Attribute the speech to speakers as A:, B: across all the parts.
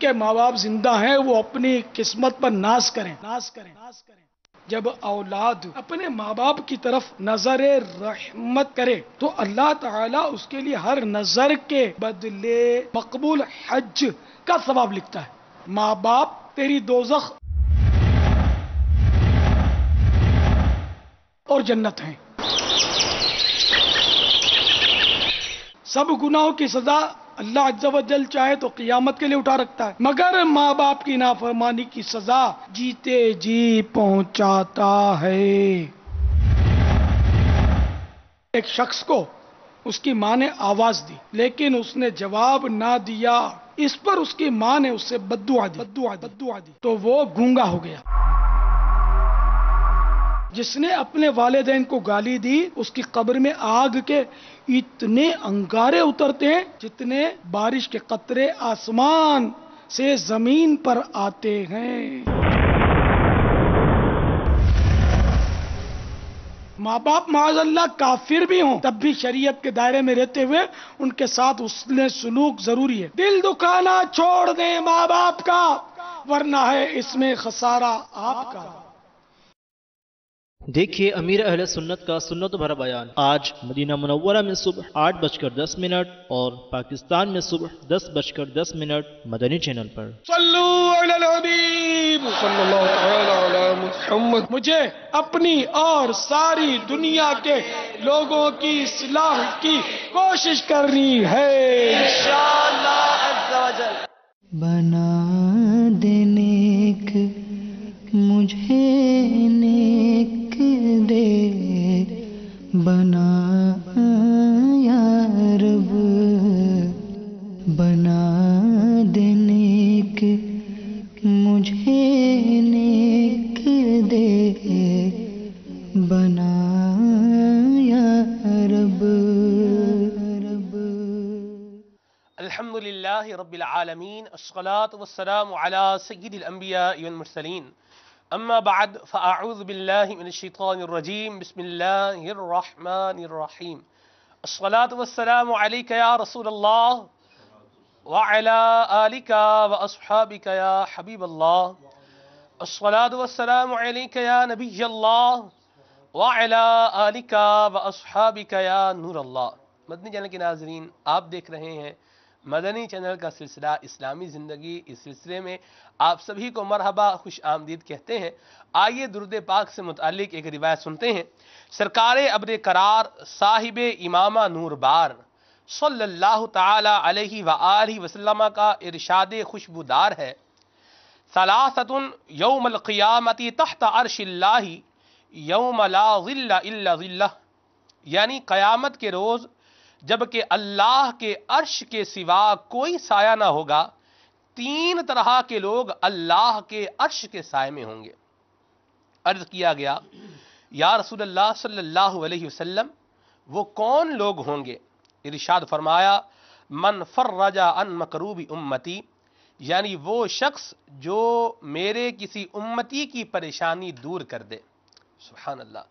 A: کے ماں باپ زندہ ہیں وہ اپنی قسمت پر ناز کریں۔ جب اولاد اپنے ماں باپ کی طرف نظر رحمت کرے تو اللہ تعالیٰ اس کے لیے ہر نظر کے بدلے مقبول حج کا ثواب لکھتا ہے۔ ماں باپ تیری دوزخ اور جنت ہیں۔ سب گناہوں کی سزا اللہ عز و جل چاہے تو قیامت کے لیے اٹھا رکھتا ہے، مگر ماں باپ کی نافرمانی کی سزا جیتے جی پہنچاتا ہے۔ ایک شخص کو اس کی ماں نے آواز دی لیکن اس نے جواب نہ دیا، اس پر اس کی ماں نے اسے بددعا دی تو وہ گونگا ہو گیا۔ جس نے اپنے والدین کو گالی دی اس کی قبر میں آگ کے اتنے انگارے اترتے ہیں جتنے بارش کے قطرے آسمان سے زمین پر آتے ہیں۔ ماں باپ معاذ اللہ کافر بھی ہوں تب بھی شریعت کے دائرے میں رہتے ہوئے ان کے ساتھ حسن سلوک ضروری ہے۔ دل دکھانا چھوڑ دیں ماں باپ کا، ورنہ ہے اس میں خسارہ آپ کا۔
B: دیکھیے امیر اہل سنت کا سنت بھرا بیان آج مدینہ منورہ میں صبح 8:10 اور پاکستان میں صبح 10:10 مدنی چینل پر۔
A: صلو علی الحبیب صلی اللہ تعالی علی محمد۔ مجھے اپنی اور ساری دنیا کے لوگوں کی اصلاح کی کوشش کرنی ہے انشاءاللہ عز و جل۔
C: بنا دے نیک مجھے نیک دے، بنا یا رب بنا دے نیک مجھے نیک دے، بنا یا رب۔
D: الحمدللہ رب العالمین، الصلاة والسلام علی سید الانبیاء والمرسلین، اما بعد فاعوذ باللہ من الشیطان الرجیم، بسم اللہ الرحمن الرحیم۔ الصلاة والسلام علیک یا رسول اللہ وعلی آلک واصحابک یا حبیب اللہ۔ الصلاة والسلام علیک یا نبی اللہ وعلی آلک واصحابک یا نور اللہ۔ مدنی چینل کے ناظرین، آپ دیکھ رہے ہیں مدنی چینل کا سلسلہ اسلامی زندگی۔ اس سلسلے میں آپ سبھی کو مرحبا، خوش آمدید کہتے ہیں۔ آئیے درود پاک سے متعلق ایک روایت سنتے ہیں۔ سرکار ابر قرار صاحب امامہ نور بار صلی اللہ تعالی علیہ وآلہ وسلم کا ارشاد خوشبودار ہے، ثلاثۃ یوم القیامت تحت عرش اللہ یوم لا ظل الا ظلہ، یعنی قیامت کے روز جبکہ اللہ کے عرش کے سوا کوئی سایہ نہ ہوگا، تین طرح کے لوگ اللہ کے عرش کے سائے میں ہوں گے۔ عرض کیا گیا یا رسول اللہ صلی اللہ علیہ وسلم وہ کون لوگ ہوں گے؟ ارشاد فرمایا من فرج عن مکروب امتی، یعنی وہ شخص جو میرے کسی امتی کی پریشانی دور کر دے۔ سبحان اللہ۔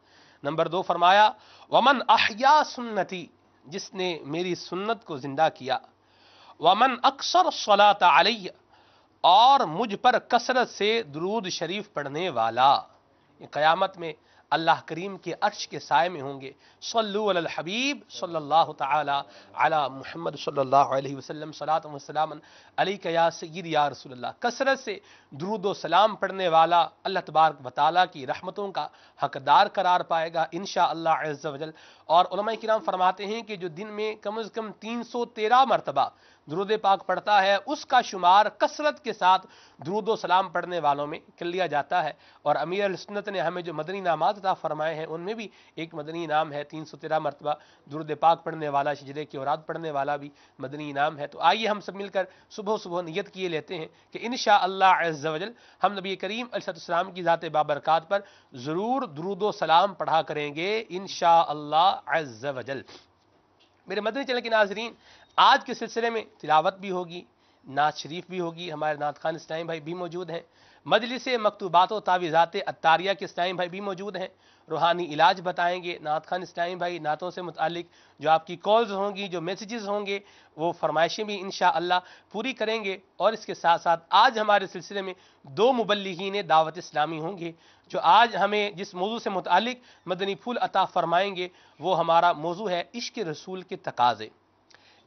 D: نمبر 2 فرمایا ومن احیا سنتی، جس نے میری سنت کو زندہ کیا، ومن اکثر الصلاۃ علیہ، اور مجھ پر کثرت سے درود شریف پڑھنے والا۔ یہ قیامت میں اللہ کریم کے عرش کے سائے میں ہوں گے۔ صلو علی الحبیب صلی اللہ تعالی علی محمد صلی اللہ علیہ وسلم، صلاۃ و سلام علیک یا سید یا رسول اللہ۔ کثرت سے درود و سلام پڑھنے والا اللہ تبارک و تعالیٰ کی رحمتوں کا حقدار قرار پائے گا انشاءاللہ عز و جل۔ اور علماء کرام فرماتے ہیں کہ جو دن میں کم از کم 313 مرتبہ درود پاک پڑھتا ہے اس کا شمار کثرت کے ساتھ درود و سلام پڑھنے والوں میں کر لیا جاتا ہے۔ اور امیر السنت نے ہمیں جو مدنی انعامات عطا فرمائے ہیں ان میں بھی ایک مدنی انعام ہے 313 مرتبہ درود پاک پڑھنے والا، شجرے کی اوراد پڑھنے والا بھی مدنی انعام ہے۔ تو آئیے ہم سب مل کر صبح نیت کیے لیتے ہیں کہ انشاءاللہ عز و جل ہم نبی کریم علیہ السلام کی ذات بابرکات پر ضرور درود و سلام پڑھا کریں گے انشاءاللہ عز و جل۔ میرے مدنی چینل کے ناظرین، آج کے سلسلے میں تلاوت بھی ہوگی، نعت شریف بھی ہوگی، ہمارے نعت خوان اسلامی بھائی بھی موجود ہیں، مجلس مکتوبات و تعویذات عطاریہ کے اسلام بھائی بھی موجود ہیں، روحانی علاج بتائیں گے۔ نعت خان اسلام بھائی نعتوں سے متعلق جو آپ کی کالز ہوں گی، جو میسیجز ہوں گے، وہ فرمائشیں بھی انشاءاللہ پوری کریں گے۔ اور اس کے ساتھ ساتھ آج ہمارے سلسلے میں 2 مبلغین دعوت اسلامی ہوں گے جو آج ہمیں جس موضوع سے متعلق مدنی پھول عطا فرمائیں گے، وہ ہمارا موضوع ہے عشق رسول کے تقاضے۔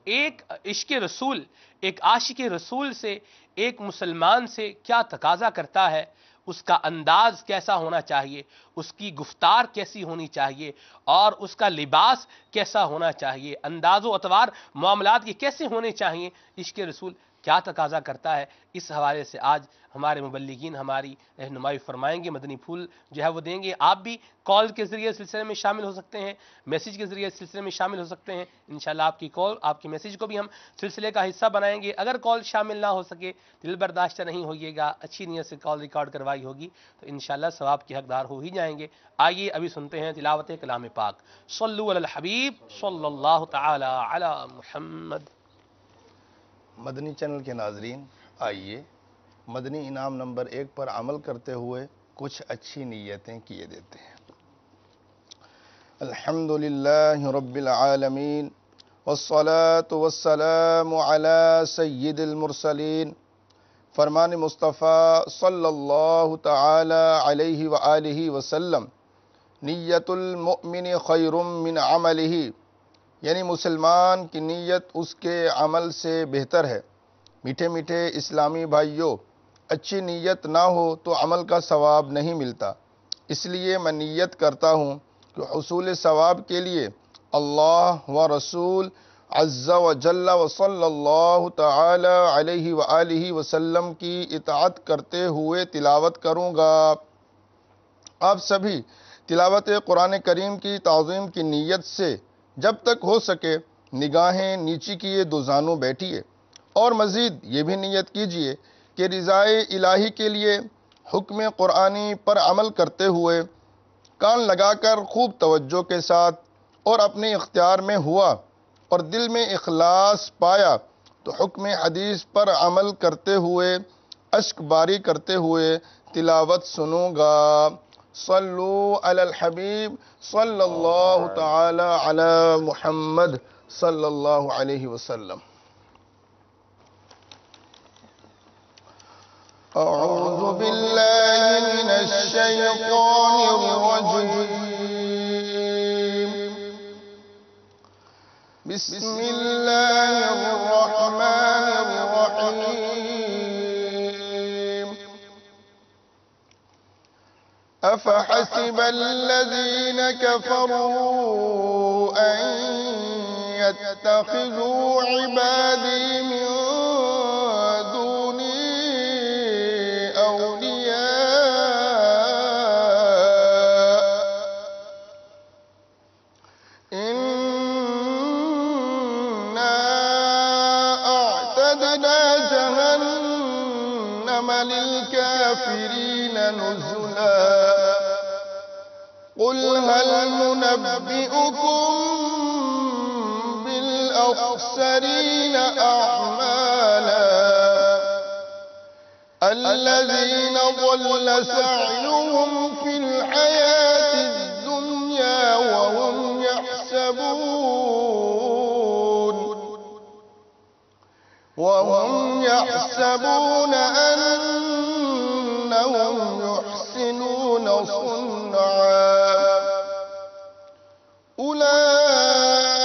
D: ایک عشق رسول، ایک عاشق رسول سے ایک مسلمان سے کیا تقاضا کرتا ہے، اس کا انداز کیسا ہونا چاہیے، اس کی گفتار کیسی ہونی چاہیے، اور اس کا لباس کیسا ہونا چاہیے، انداز و اطوار معاملات کے کیسے ہونے چاہیے، عشق رسول کیا تقاضا کرتا ہے، اس حوالے سے آج ہمارے مبلغین ہماری رہنمائی فرمائیں گے، مدنی پھول جو ہے وہ دیں گے۔ آپ بھی کال کے ذریعے سلسلے میں شامل ہو سکتے ہیں، میسیج کے ذریعے سلسلے میں شامل ہو سکتے ہیں۔ انشاءاللہ آپ کی کال، آپ کے میسیج کو بھی ہم سلسلے کا حصہ بنائیں گے۔ اگر کال شامل نہ ہو سکے، دل برداشتہ نہیں ہوئیے گا، اچھی نیت سے کال ریکارڈ کروائی ہوگی تو انشاءاللہ ثواب کے حقدار ہو ہی جائیں گے۔ آئیے ابھی سنتے ہیں تلاوت کلام پاک۔ صلو علی الحبیب صلی اللہ تعالی علی محمد۔
E: مدنی چینل کے ناظرین، آئیے مدنی انعام نمبر 1 پر عمل کرتے ہوئے کچھ اچھی نیتیں کیے دیتے ہیں۔ الحمدللہ رب العالمین والصلاة والسلام علی سید المرسلین۔ فرمان مصطفیٰ صلی اللہ تعالی علیہ وآلہ وسلم، نیت المؤمن خیر من عملہ، یعنی مسلمان کی نیت اس کے عمل سے بہتر ہے۔ میٹھے میٹھے اسلامی بھائیوں، اچھی نیت نہ ہو تو عمل کا ثواب نہیں ملتا، اس لیے میں نیت کرتا ہوں کہ حصول ثواب کے لیے اللہ و رسول عز و جل و صلی اللہ تعالی علیہ وآلہ وسلم کی اطاعت کرتے ہوئے تلاوت کروں گا۔ آپ سبھی تلاوت قرآن کریم کی تعظیم کی نیت سے جب تک ہو سکے نگاہیں نیچی کیے دو زانوں بیٹھیے، اور مزید یہ بھی نیت کیجیے کہ رضائے الہی کے لیے حکم قرآنی پر عمل کرتے ہوئے کان لگا کر خوب توجہ کے ساتھ اور اپنے اختیار میں ہوا اور دل میں اخلاص پایا تو حکم حدیث پر عمل کرتے ہوئے اشک باری کرتے ہوئے تلاوت سنوں گا۔ صلو علی الحبیب صلی اللہ تعالی علی محمد صلی اللہ علیہ وسلم۔ اعوذ باللہ من الشیطان الرجیم، بسم اللہ الرحمن الرحیم۔ افحسب الذین کفروا ان يتخذوا عبادی من دونی اولیاء، انا اعتدنا جہنم للکافرین نزلا۔ قل هل ننبئكم بالأخسرين أعمالا، الذين ضل سعيهم في الحياة الدنيا وهم يحسبون أنهم يحسنون صنعا، أولئك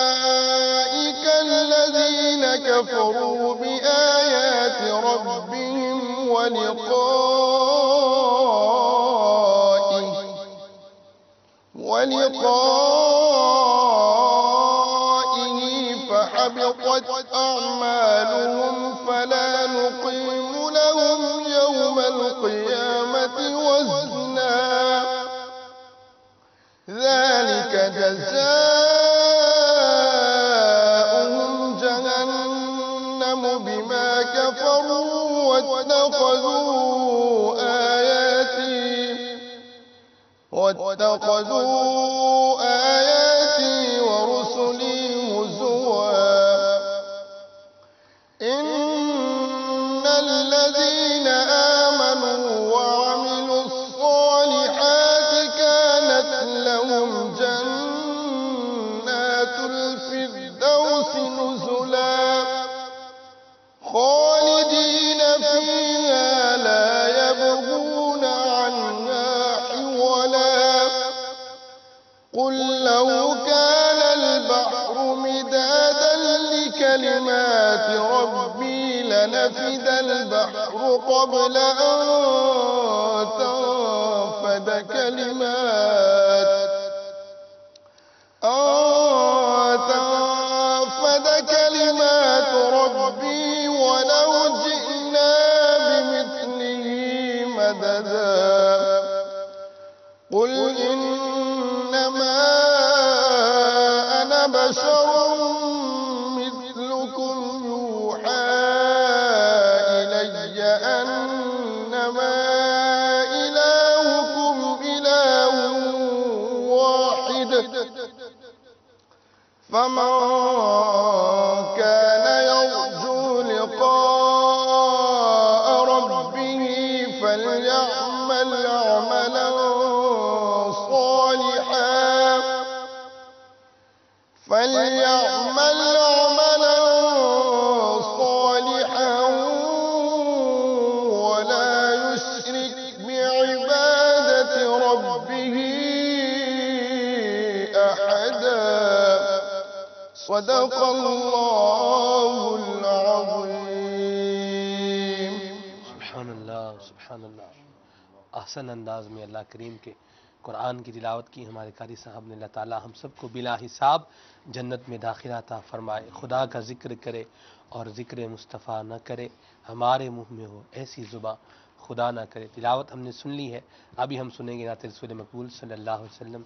E: الذين كفروا بآيات ربهم ولقائه فحبطت أعمالهم فلا نقيم لهم يوم القيامة وزنا، ذلك جزاؤهم جهنم بما كفروا واتخذوا آياتي ورسلي هزوا، إن الذين آمنوا قل لو كان البحر مدادا لكلمات ربي لنفد البحر قبل أن تنفد كلمات ربي ولو جئنا بمثله مددا قل إنما أنا بشر مثلكم يوحى إلي أنما إلهكم إله واحد فمن كان يرجو لقاء ربه فليعمل عملا صالحا ولا يشرك بعبادة ربه أحدا صدق الله العظيم.
D: سبحان اللہ سبحان اللہ. احسن انداز میں اللہ کریم کے قرآن کی تلاوت کی ہمارے قاری صاحب نے. اللہ تعالی ہم سب کو بلا حساب جنت میں داخلہ عطا فرمائے. خدا کا ذکر کرے اور ذکر مصطفیٰ نہ کرے ہمارے منہ میں ہو ایسی زباں خدا نہ کرے. تلاوت ہم نے سن لی ہے، ابھی ہم سنیں گے نعت رسول مقبول صلی اللہ علیہ وسلم.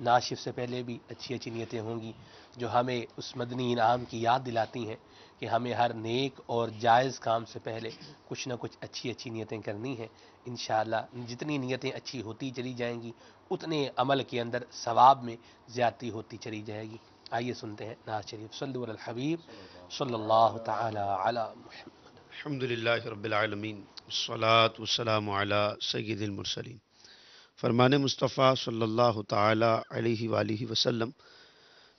D: ناشف سے پہلے بھی اچھی اچھی نیتیں ہوں گی جو ہمیں اس مدنی انعام کی یاد دلاتی ہیں کہ ہمیں ہر نیک اور جائز کام سے پہلے کچھ نہ کچھ اچھی اچھی نیتیں کرنی ہیں. انشاءاللہ جتنی نیتیں اچھی ہوتی چلی جائیں گی اتنے عمل کے اندر ثواب میں زیادتی ہوتی چلی جائے گی. آئیے سنتے ہیں نعت شریف. صلو علی الحبیب صلی اللہ تعالی علی محمد.
F: الحمدللہ رب العالمین والصلاة والسلام علی سید المرسلین. فرمان مصطفیٰ صلی اللہ تعالی علیہ وآلہ وسلم،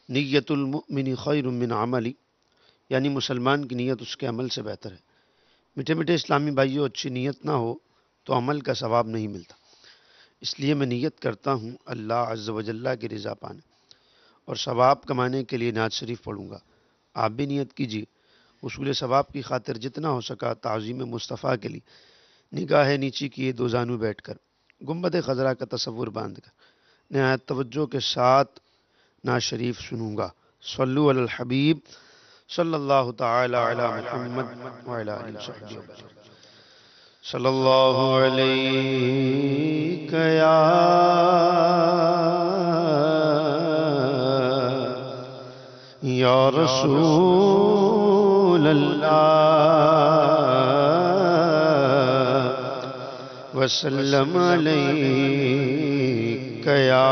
F: نیت المؤمن خیر من عملی، یعنی مسلمان کی نیت اس کے عمل سے بہتر ہے. میٹھے میٹھے اسلامی بھائیوں، اچھی نیت نہ ہو تو عمل کا ثواب نہیں ملتا. اس لیے میں نیت کرتا ہوں اللہ عز و جل کی رضا پانے اور ثواب کمانے کے لیے نعت شریف پڑھوں گا. آپ بھی نیت کیجیے حصول ثواب کی خاطر جتنا ہو سکا تعظیم مصطفیٰ کے لیے نگاہ نیچی کیے دو زانو بیٹھ کر گنبد خضرا کا تصور باندھ کر نہایت توجہ کے ساتھ نعت شریف سنوں گا. صلو علی الحبیب صلی اللہ تعالی علی محمد وعلی آلہ وصحبہ وسلم. صلی اللہ علیہ یا رسول اللہ وسلم علیک یا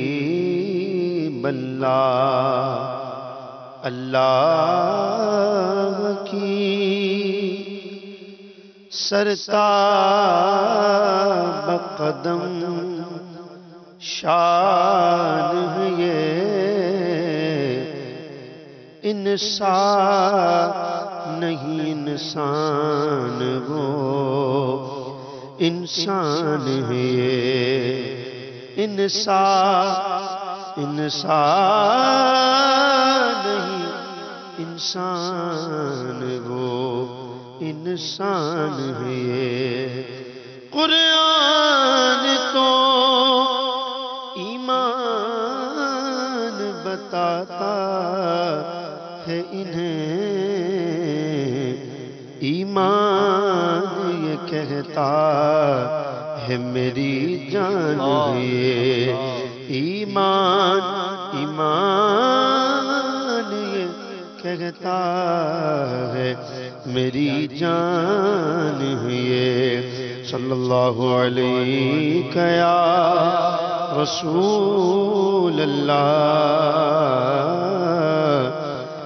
F: حبیب اللہ. اللہ کی سرتاب قدم شان ہے یہ انسان نہیں انسان وہ انسان ہے یہ انسان نہیں انسان وہ انسان ہے یہ. قرآن تو ایمان بتاتا ہے انہیں، ایمان یہ کہتا ہے میری جان ہے. ایمان یہ کہتا ہے میری جان ہے. صلی اللہ علیہ یا رسول اللہ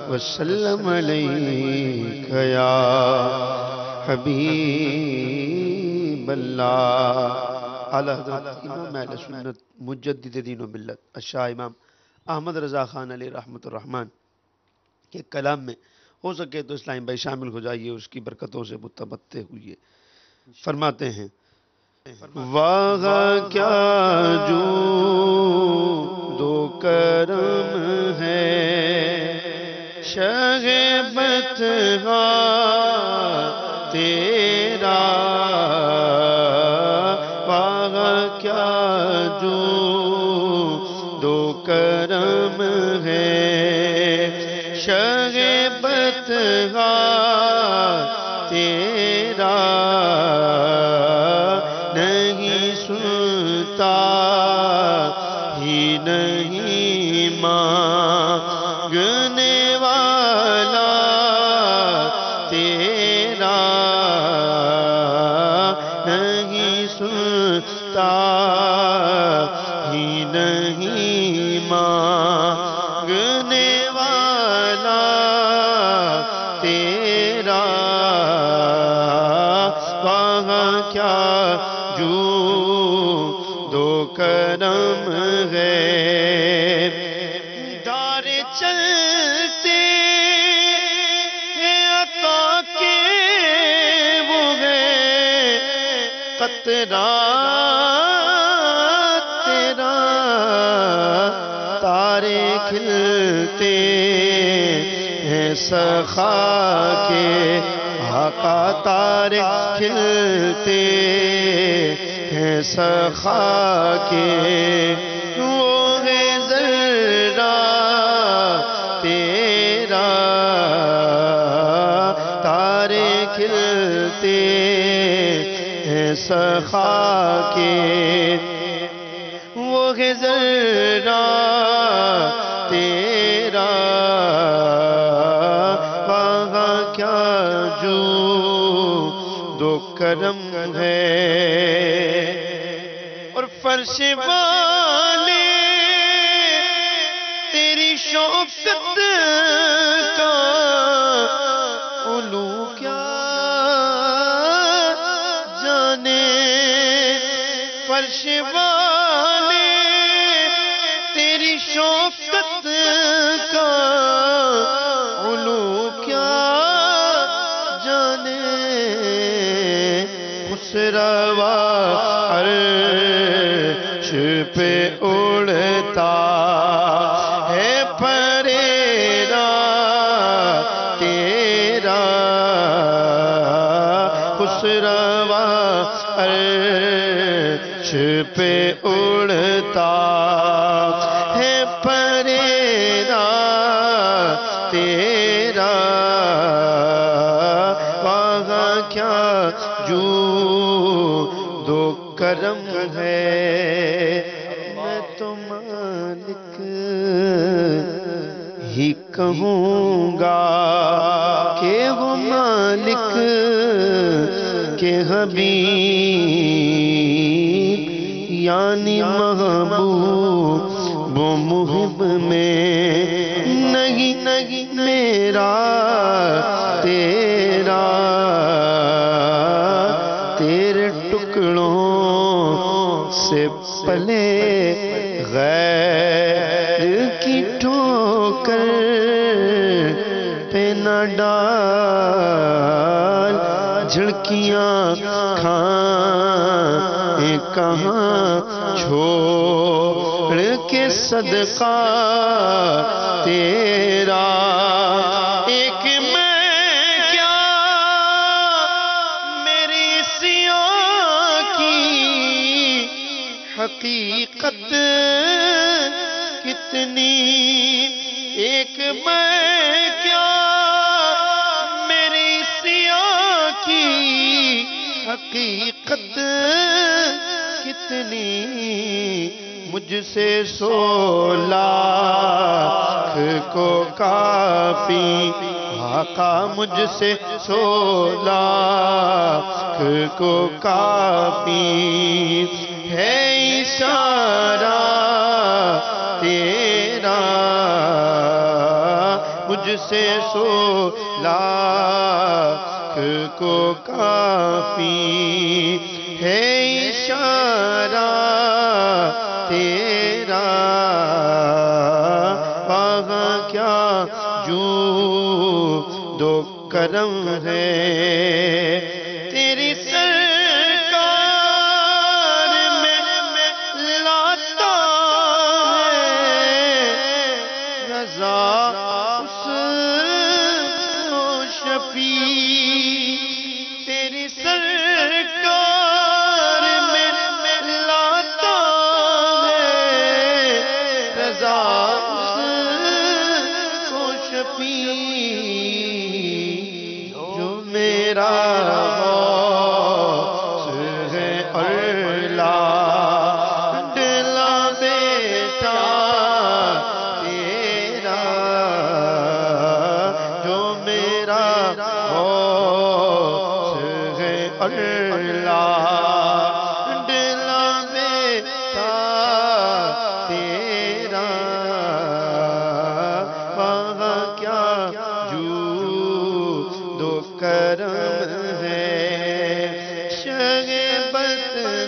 F: وسلم علیہ یا حبیب اللہ. اعلیٰ حضرت امام اہل سنت مجدد دین و ملت الشاہ امام احمد رضا خان علیہ رحمۃ الرحمن کے کلام میں ہو سکے تو اسلام بھائی شامل ہو جائیے، اس کی برکتوں سے متمتع ہوئیے. فرماتے ہیں وہاں کیا جو دو کرم ہے شہ بطحا تیرا، وہاں کیا جو دو کرم ہے شہ بطحا تیرا، نہیں سنتا ہی نہیں مانگنے والا تیرا، نہیں سنتا ہی نہیں مانگنے والا تیرا، وہاں کیا جو دو کرم ہے دار چلتے ہیں عطا کے وہ ہے قطرہ تیرا، تارے کھلتے ہیں سخا کے آقا، تارے کھلتے ہیں سخا کے، وہ ہے ذرہ تیرا، تارے کھلتے ہیں سخا کے، وہ ہے ذرہ تیرا، وہاں کیا جو دو کرم ہے، اور فرش والے تیری شوکت کا علو کیا جانے، فرش والے تیری شوکت کا علو کیا جانے، خسروا عرش پہ اڑتا ہے پریرا تیرا، خسروا عرش پہ اڑتا ہے پریرا تیرا، وہاں کیا جو دو کرم ہے، میں تو مالک ہی کہوں گا کہ وہ مالک کے حبیب یعنی محبوب و محب میں نہیں میرا تیرا، تیرے ٹکڑوں سے پلے غیر کی ٹھوکر پہ نہ ڈال، جھڑکیاں کھائیں کہاں چھوڑ کے صدقہ تیرا، ایک میں کیا میری سیاہ کی حقیقت کتنی، ایک میں کیا میری سیاہ کی حقیقت کتنی، مجھ سے 16 کو کافی آقا، مجھ سے 16 کو کافی ہے اشارہ تیرا، مجھ سے 16 کو کافی ہے اشارہ تیرا، وہاں کیا جو دو کرم ہے، تیری سرکار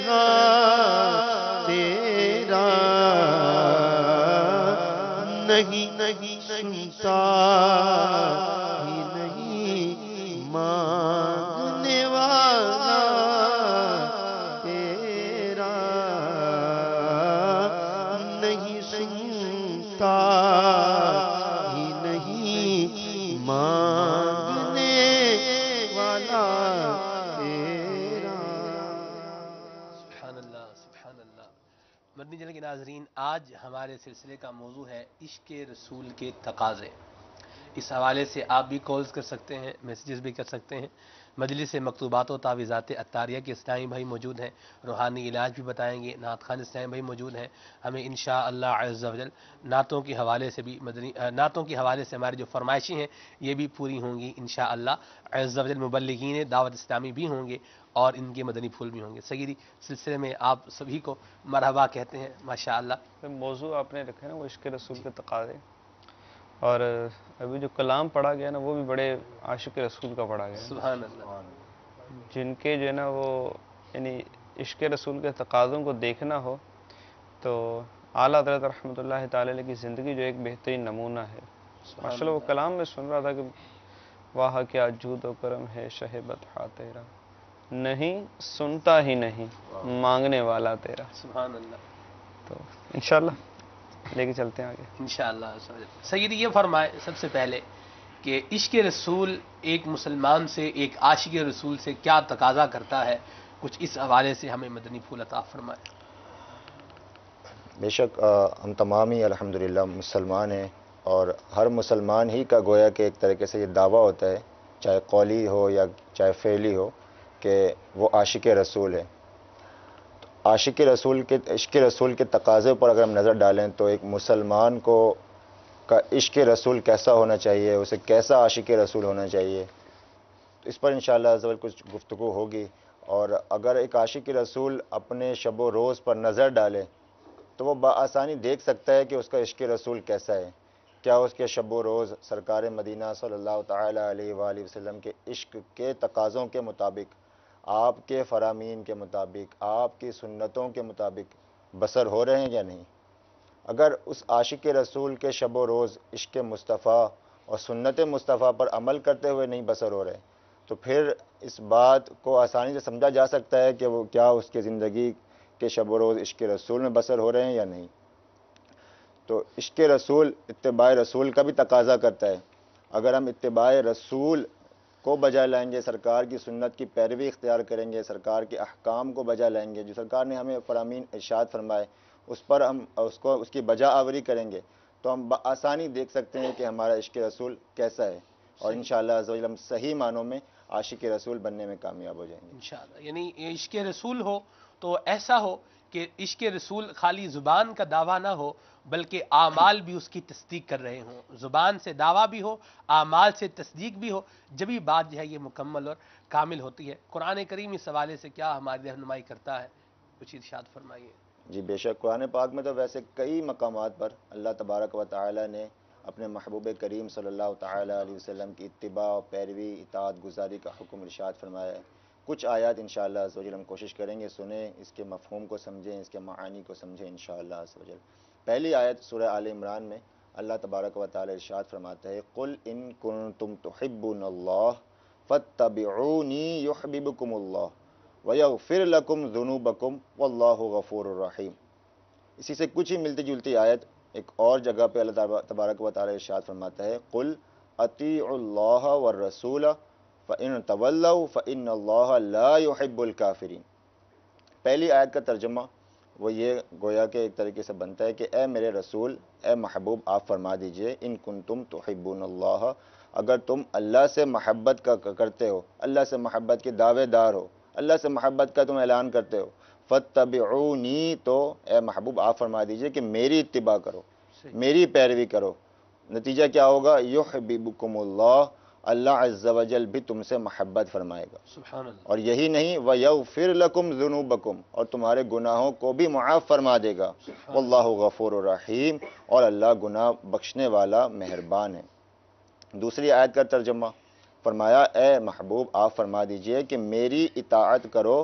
F: ہاں تیرا نہیں سنتا ہی نہیں مانگنے والا تیرا نہیں سنتا ہی نہیں مانگنے والا تیرا۔
D: سبحان اللہ سبحان اللہ۔ مدنی چینل کے ناظرین، آج ہمارے سلسلے کا موضوع ہے عشق رسول کے تقاضے۔ اس حوالے سے آپ بھی کالز کر سکتے ہیں، میسیجز بھی کر سکتے ہیں۔ مجلس مکتوبات و تعویذات عطاریہ کے اسلامی بھائی موجود ہیں، روحانی علاج بھی بتائیں گے، نعت خوان اسلامی بھائی موجود ہیں۔ ہمیں انشاءاللہ عز و جل نعتوں کے حوالے سے بھی نعتوں کے حوالے سے ہماری جو فرمائشیں ہیں یہ بھی پوری ہوں گی انشاءاللہ عز و جل۔ مبلغین دعوت اسلامی بھی ہوں گے اور ان کے مدنی پھول بھی ہوں گے۔ سیدی، سلسلے میں آپ سبھی کو مرحبا کہتے ہیں ماشاءاللہ۔
G: موضوع آپ نے رکھا ہے نا وہ عشق رسول کے تقاضے، اور ابھی جو کلام پڑھا گیا نا وہ بھی بڑے عاشق رسول کا پڑھا گیا،
D: سبحان اللہ۔
G: جن کے جو ہے نا وہ یعنی عشق رسول کے تقاضوں کو دیکھنا ہو تو اعلیٰ حضرت رحمۃ اللہ تعالی علیہ کی زندگی جو ایک بہترین نمونہ ہے۔ ماشاءاللہ وہ کلام میں سن رہا تھا کہ واہ کیا جود و کرم ہے شہ بطحا تیرا، نہیں سنتا ہی نہیں مانگنے والا تیرا۔
D: سبحان اللہ۔
G: تو انشاءاللہ لے کے چلتے ہیں آگے
D: انشاءاللہ۔ سیدی یہ فرمائے سب سے پہلے کہ عشق رسول ایک مسلمان سے، ایک عاشق رسول سے کیا تقاضا کرتا ہے، کچھ اس حوالے سے ہمیں مدنی پھول عطا فرمائے۔
H: بے شک ہم تمام ہی الحمدللہ مسلمان ہیں، اور ہر مسلمان ہی کا گویا کہ ایک طریقے سے یہ دعویٰ ہوتا ہے، چاہے قولی ہو یا چاہے فعلی ہو، کہ وہ عاشق رسول ہے۔ عاشق رسول کے عشق رسول کے تقاضے پر اگر ہم نظر ڈالیں تو ایک مسلمان کو کا عشق رسول کیسا ہونا چاہیے، اسے کیسا عاشق رسول ہونا چاہیے، تو اس پر انشاءاللہ عز و جل کچھ گفتگو ہوگی۔ اور اگر ایک عاشق رسول اپنے شب و روز پر نظر ڈالے تو وہ بآسانی دیکھ سکتا ہے کہ اس کا عشق رسول کیسا ہے، کیا اس کے شب و روز سرکار مدینہ صلی اللہ تعالی علیہ وآلہ وسلم کے عشق کے تقاضوں کے مطابق، آپ کے فرامین کے مطابق، آپ کی سنتوں کے مطابق بسر ہو رہے ہیں یا نہیں۔ اگر اس عاشق رسول کے شب و روز عشق مصطفیٰ اور سنت مصطفیٰ پر عمل کرتے ہوئے نہیں بسر ہو رہے تو پھر اس بات کو آسانی سے سمجھا جا سکتا ہے کہ وہ کیا اس کے زندگی کے شب و روز عشق رسول میں بسر ہو رہے ہیں یا نہیں۔ تو عشق رسول اتباع رسول کا بھی تقاضا کرتا ہے۔ اگر ہم اتباع رسول کو بجا لائیں گے، سرکار کی سنت کی پیروی اختیار کریں گے، سرکار کے احکام کو بجا لائیں گے، جو سرکار نے ہمیں فرامین ارشاد فرمائے اس پر ہم اس کی بجا آوری کریں گے، تو ہم بآسانی دیکھ سکتے ہیں کہ ہمارا عشق رسول کیسا ہے، اور انشاءاللہ عز و جل ہم صحیح معنوں میں عاشق رسول بننے میں کامیاب ہو جائیں گے
D: انشاءاللہ۔ یعنی عشق رسول ہو تو ایسا ہو کہ عشق رسول خالی زبان کا دعویٰ نہ ہو بلکہ اعمال بھی اس کی تصدیق کر رہے ہوں، زبان سے دعویٰ بھی ہو، اعمال سے تصدیق بھی ہو، جبھی بات جو ہے یہ مکمل اور کامل ہوتی ہے۔ قرآن کریم اس حوالے سے کیا ہماری رہنمائی کرتا ہے، کچھ ارشاد فرمائیے۔
H: جی بے شک قرآن پاک میں تو ویسے کئی مقامات پر اللہ تبارک و تعالی نے اپنے محبوب کریم صلی اللہ تعالی علیہ وسلم کی اتباع، پیروی، اطاعت گزاری کا حکم ارشاد فرمایا ہے۔ کچھ آیات انشاءاللہ عز و جل ہم کوشش کریں گے سنیں، اس کے مفہوم کو سمجھیں، اس کے معانی کو سمجھیں انشاءاللہ عز و جل۔ پہلی آیت سورہ آل عمران میں اللہ تبارک و تعالی ارشاد فرماتا ہے، قل ان کنتم تحبون اللہ فاتبعونی یحببکم اللہ وَيَغْفِرْ لَكُمْ ذُنُوبَكُمْ وَاللَّهُ غَفُورٌ رَحِيمٌ۔ اسی سے کچھ ہی ملتی جلتی آیت ایک اور جگہ پہ اللہ تبارک و تعالی ارشاد فرماتا ہے، قُلْ أَطِيعُوا اللَّهَ وَالرَّسُولَ فَإِن تَوَلَّوْا فَإِنَّ اللَّهَ لَا يُحِبُّ الْكَافِرِينَ۔ پہلی آیت کا ترجمہ وہ یہ گویا کہ ایک طریقے سے بنتا ہے کہ اے میرے رسول، اے محبوب، آپ فرما دیجئے ان کنتم تحبون اللہ، اگر تم اللہ سے محبت کرتے ہو، اللہ سے محبت کے دعوے دار ہو، اللہ سے محبت کا تم اعلان کرتے ہو، فاتبعونی، تو اے محبوب آپ فرما دیجئے کہ میری اتباع کرو، میری پیروی کرو۔ نتیجہ کیا ہوگا؟ یحببکم اللہ، اللہ عز و جل بھی تم سے محبت فرمائے گا،
D: سبحان اللہ۔
H: اور یہی نہیں وَيَغْفِرْ لَكُمْ ذُنُوبَكُمْ، اور تمہارے گناہوں کو بھی معاف فرما دے گا، واللہ غفور الرحیم، اور اللہ گناہ بخشنے والا مہربان ہے۔ دوسری آیت کا ترجمہ فرمایا، اے محبوب آپ فرما دیجئے کہ میری اطاعت کرو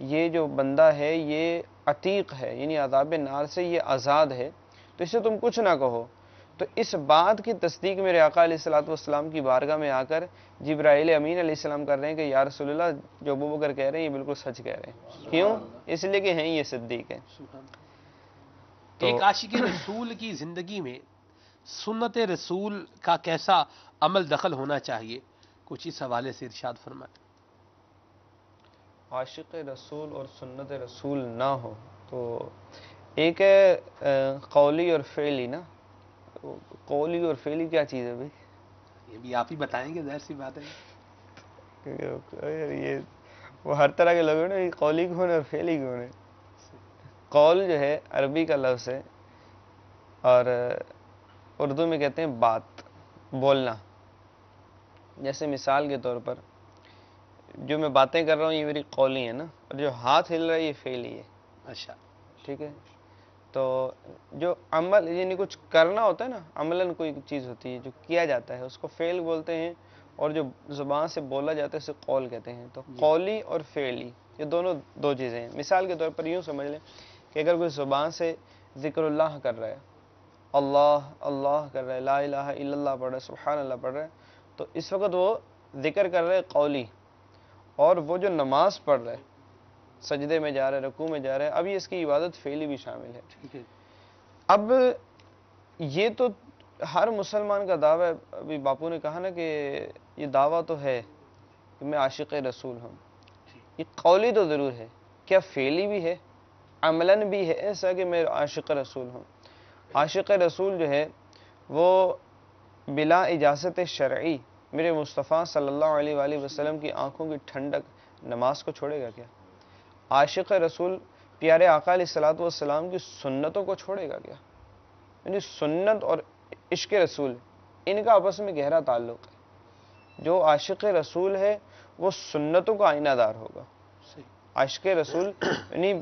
G: یہ جو بندہ ہے یہ عتیق ہے، یعنی عذاب نار سے یہ آزاد ہے، تو اسے تم کچھ نہ کہو۔ تو اس بات کی تصدیق میرے آقا علیہ الصلوۃ والسلام کی بارگاہ میں آ کر جبرائیل امین علیہ السلام کر رہے ہیں کہ یا رسول اللہ جو ابو بکر کہہ رہے ہیں یہ بالکل سچ کہہ رہے ہیں۔ کیوں؟ اس لیے کہ ہیں یہ صدیق ہیں۔
D: ایک عاشق رسول کی زندگی میں سنت رسول کا کیسا عمل دخل ہونا چاہیے، کچھ اس حوالے سے ارشاد فرمائیں۔
G: عاشق رسول اور سنت رسول نہ ہو تو ایک ہے قولی اور فعلی نا، قولی اور فعلی کیا چیز ہے بھائی؟
D: یہ بھی آپ ہی بتائیں گے، ظاہر سی بات ہے۔
G: یہ وہ ہر طرح کے لوگ ہیں نا، یہ قولی کون ہے اور فعلی کون ہے؟ قول جو ہے عربی کا لفظ ہے اور اردو میں کہتے ہیں بات، بولنا۔ جیسے مثال کے طور پر جو میں باتیں کر رہا ہوں یہ میری قولی ہے نا، اور جو ہاتھ ہل رہا ہے یہ فعلی ہے۔
D: اچھا،
G: ٹھیک ہے، تو جو عمل یعنی کچھ کرنا ہوتا ہے نا، عملاً کوئی چیز ہوتی ہے جو کیا جاتا ہے اس کو فعل بولتے ہیں، اور جو زبان سے بولا جاتا ہے اسے قول کہتے ہیں۔ تو قولی اور فعلی یہ دونوں دو چیزیں ہیں۔ مثال کے طور پر یوں سمجھ لیں کہ اگر کوئی زبان سے ذکر اللہ کر رہا ہے، اللہ اللہ کر رہا ہے، لا الہ الا اللہ پڑھ رہا ہے، سبحان اللہ پڑھ رہا ہے، تو اس وقت وہ ذکر کر رہے قولی، اور وہ جو نماز پڑھ رہا ہے، سجدے میں جا رہا ہے، رکوع میں جا رہا ہے، اب یہ اس کی عبادت فعلی بھی شامل ہے۔ اب یہ تو ہر مسلمان کا دعویٰ ہے، ابھی باپو نے کہا نا کہ یہ دعویٰ تو ہے کہ میں عاشق رسول ہوں، یہ قولی تو ضرور ہے، کیا فعلی بھی ہے، عملاً بھی ہے ایسا کہ میں عاشق رسول ہوں؟ عاشق رسول جو ہے وہ بلا اجازت شرعی میرے مصطفیٰ صلی اللہ علیہ وآلہ وسلم کی آنکھوں کی ٹھنڈک نماز کو چھوڑے گا کیا؟ عاشق رسول پیارے آقا علیہ الصلوۃ والسلام کی سنتوں کو چھوڑے گا کیا؟ یعنی سنت اور عشق رسول ان کا آپس میں گہرا تعلق ہے۔ جو عاشق رسول ہے وہ سنتوں کا آئینہ دار ہوگا۔ عاشق رسول یعنی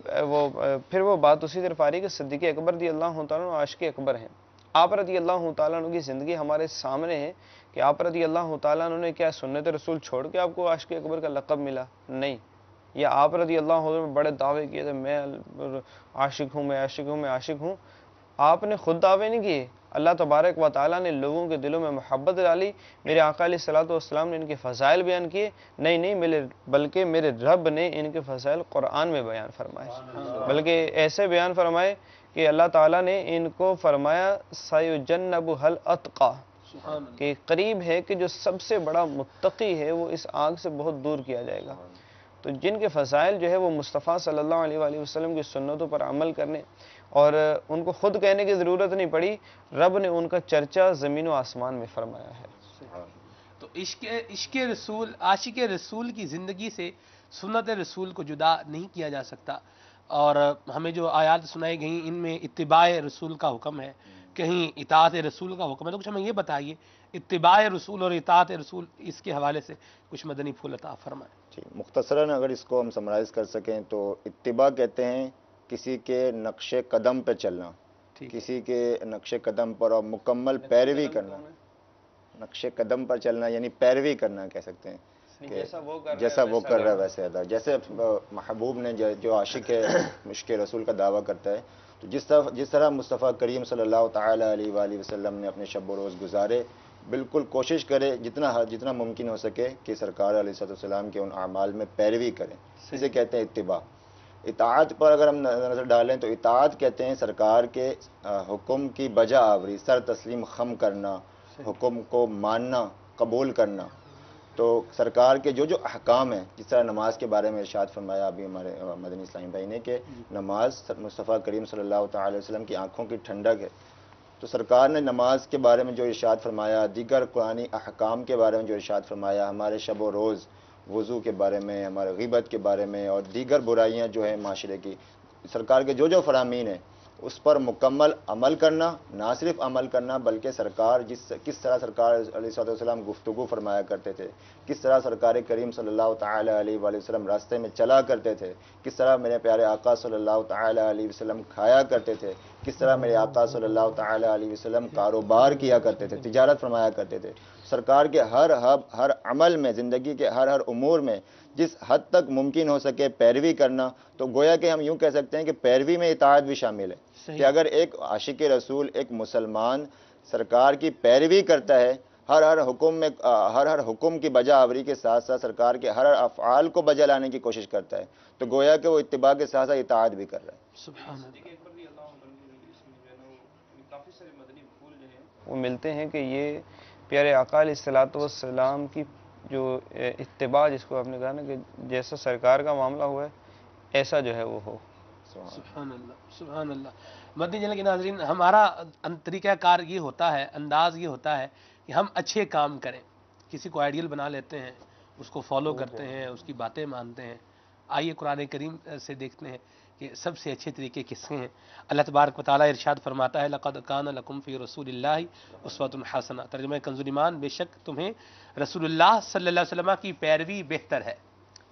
G: پھر وہ بات اسی طرف آ رہی ہے کہ صدیق اکبر رضی اللہ تعالیٰ عنہ عاشق اکبر ہیں۔ آپ رضی اللہ تعالیٰ عنہ کی زندگی ہمارے سامنے ہے کہ آپ رضی اللہ تعالیٰ عنہ نے کیا سنت رسول چھوڑ کے آپ کو عاشق اکبر کا لقب ملا؟ نہیں، یا آپ رضی اللہ عنہ نے بڑے دعوے کیے تھے میں عاشق ہوں، میں عاشق ہوں، میں عاشق ہوں۔ آپ نے خود دعوے نہیں کیے، اللہ تبارک و تعالیٰ نے لوگوں کے دلوں میں محبت ڈالی، میرے آقا علیہ الصلوۃ والسلام نے ان کے فضائل بیان کیے، نہیں بلکہ میرے رب نے ان کے فضائل قرآن میں بیان فرمائے، بلکہ ایسے بیان فرمائے کہ اللہ تعالیٰ نے ان کو فرمایا سَيُجَنَّبُهَا الْأَتْقَى، کہ قریب ہے کہ جو سب سے بڑا متقی ہے وہ اس آگ سے بہت دور کیا جائے گا۔ تو جن کے فضائل جو ہے وہ مصطفیٰ صلی اللہ علیہ وآلہ وسلم کی سنتوں پر عمل کرنے، اور ان کو خود کہنے کی ضرورت نہیں پڑی، رب نے ان کا چرچا زمین و آسمان میں فرمایا ہے۔
D: تو عشق رسول، عاشق رسول کی زندگی سے سنت رسول کو جدا نہیں کیا جا سکتا، اور ہمیں جو آیات سنائی گئیں ان میں اتباع رسول کا حکم ہے، کہیں اطاعت رسول کا حکم ہے، تو کچھ ہمیں یہ بتائیے اتباع رسول اور اطاعت رسول اس کے حوالے سے کچھ مدنی پھول عطا فرمائیں۔
H: جی، مختصراً اگر اس کو ہم سمرائز کر سکیں تو اتباع کہتے ہیں کسی کے نقش قدم پہ چلنا، کسی کے نقش قدم پر اور مکمل پیروی کرنا۔ نقش قدم پر چلنا یعنی پیروی کرنا کہہ سکتے ہیں، جیسا وہ کر رہا ہے ویسے ادا۔ جیسے محبوب نے جو عاشق ہے عشق رسول کا دعویٰ کرتا ہے، تو جس طرح مصطفیٰ کریم صلی اللہ تعالیٰ علیہ وآلہ وسلم نے اپنے شب و روز گزارے، بالکل کوشش کرے جتنا ممکن ہو سکے کہ سرکار علیہ السلام کے ان اعمال میں پیروی کریں، اسے کہتے ہیں اتباع۔ اطاعت پر اگر ہم نظر ڈالیں تو اطاعت کہتے ہیں سرکار کے حکم کی بجا آوری، سر تسلیم خم کرنا، حکم کو ماننا، قبول کرنا۔ تو سرکار کے جو احکام ہیں، جس طرح نماز کے بارے میں ارشاد فرمایا ابھی ہمارے مدنی اسلامی بھائی نے کہ نماز مصطفیٰ کریم صلی اللہ تعالی علیہ وسلم کی آنکھوں کی ٹھنڈک ہے، تو سرکار نے نماز کے بارے میں جو ارشاد فرمایا، دیگر قرآنی احکام کے بارے میں جو ارشاد فرمایا، ہمارے شب و روز وضو کے بارے میں، ہمارے غیبت کے بارے میں، اور دیگر برائیاں جو ہیں معاشرے کی، سرکار کے جو فرامین ہیں اس پر مکمل عمل کرنا، نہ صرف عمل کرنا بلکہ سرکار کس طرح سرکار علیہ السلام گفتگو فرمایا کرتے تھے، کس طرح سرکار کریم صلی اللہ تعالی علیہ وآلہ وسلم راستے میں چلا کرتے تھے، کس طرح میرے پیارے آقا صلی اللہ تعالی علیہ وسلم کھایا کرتے تھے، کس طرح میرے آقا صلی اللہ تعالی علیہ وسلم کاروبار کیا کرتے تھے، تجارت فرمایا کرتے تھے، سرکار کے ہر عمل میں، زندگی کے ہر امور میں جس حد تک ممکن ہو سکے پیروی کرنا، تو گویا کہ ہم یوں کہہ سکتے ہیں کہ پیروی میں اطاعت بھی شامل ہے، کہ اگر ایک عاشق رسول، ایک مسلمان سرکار کی پیروی کرتا ہے، ہر حکم کی بجا آوری کے ساتھ ساتھ سرکار کے ہر افعال کو بجا لانے کی کوشش کرتا ہے، تو گویا کہ وہ اتباع کے ساتھ ساتھ اطاعت بھی کر رہا ہے۔
D: سبحان اللہ۔
G: کافی سارے مدنی پھول جو ہیں وہ ملتے ہیں کہ یہ پیارے آقا علیہ الصلوۃ والسلام کی جو اتباع، جس کو آپ نے کہا نا کہ جیسا سرکار کا معاملہ ہوا ہے ایسا جو ہے وہ ہو۔
D: سبحان اللہ، سبحان اللہ۔ مدنی چینل کے ناظرین، ہمارا طریقہ کار یہ ہوتا ہے، انداز یہ ہوتا ہے کہ ہم اچھے کام کریں، کسی کو آئیڈیل بنا لیتے ہیں، اس کو فالو کرتے ہیں، اس کی باتیں مانتے ہیں۔ آئیے قرآن کریم سے دیکھتے ہیں کہ سب سے اچھے طریقے کس کے ہیں۔ اللہ تبارک و تعالیٰ ارشاد فرماتا ہے لقد کان لکم فی رسول اللہ اسوۃ حسنہ، ترجمہ کنز ایمان، بے شک تمہیں رسول اللہ صلی اللہ علیہ وسلم کی پیروی بہتر ہے۔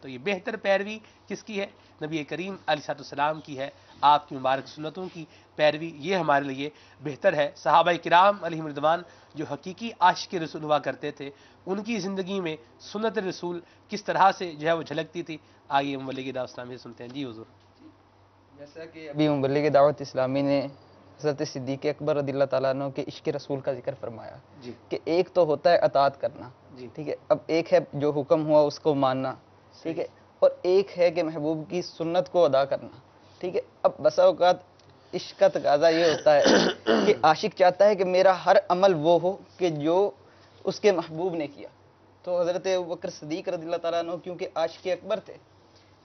D: تو یہ بہتر پیروی کس کی ہے؟ نبی کریم علیہ السلام کی ہے، آپ کی مبارک سنتوں کی پیروی، یہ ہمارے لیے بہتر ہے۔ صحابہ کرام علیہم رضوان جو حقیقی عاشق رسول ہوا کرتے تھے، ان کی زندگی میں سنت رسول کس طرح سے جو ہے وہ جھلکتی تھی، آئیے مبلغ دعوت اسلامی سے سنتے ہیں۔ جی حضور۔
I: جیسا کہ ابھی مبلغ دعوت اسلامی نے حضرت صدیق اکبر رضی اللہ تعالیٰ عنہ کے عشق رسول کا ذکر فرمایا
D: جی
I: کہ ایک تو ہوتا ہے اطاعت کرنا،
D: جی
I: ٹھیک ہے، اب ایک ہے جو حکم ہوا اس کو ماننا، ٹھیک ہے، اور ایک ہے کہ محبوب کی سنت کو ادا کرنا، ٹھیک ہے۔ اب بسا اوقات عشق کا تقاضا یہ ہوتا ہے کہ عاشق چاہتا ہے کہ میرا ہر عمل وہ ہو کہ جو اس کے محبوب نے کیا۔ تو حضرت ابوبکر صدیق رضی اللہ تعالیٰ عنہ کیونکہ عاشق اکبر تھے،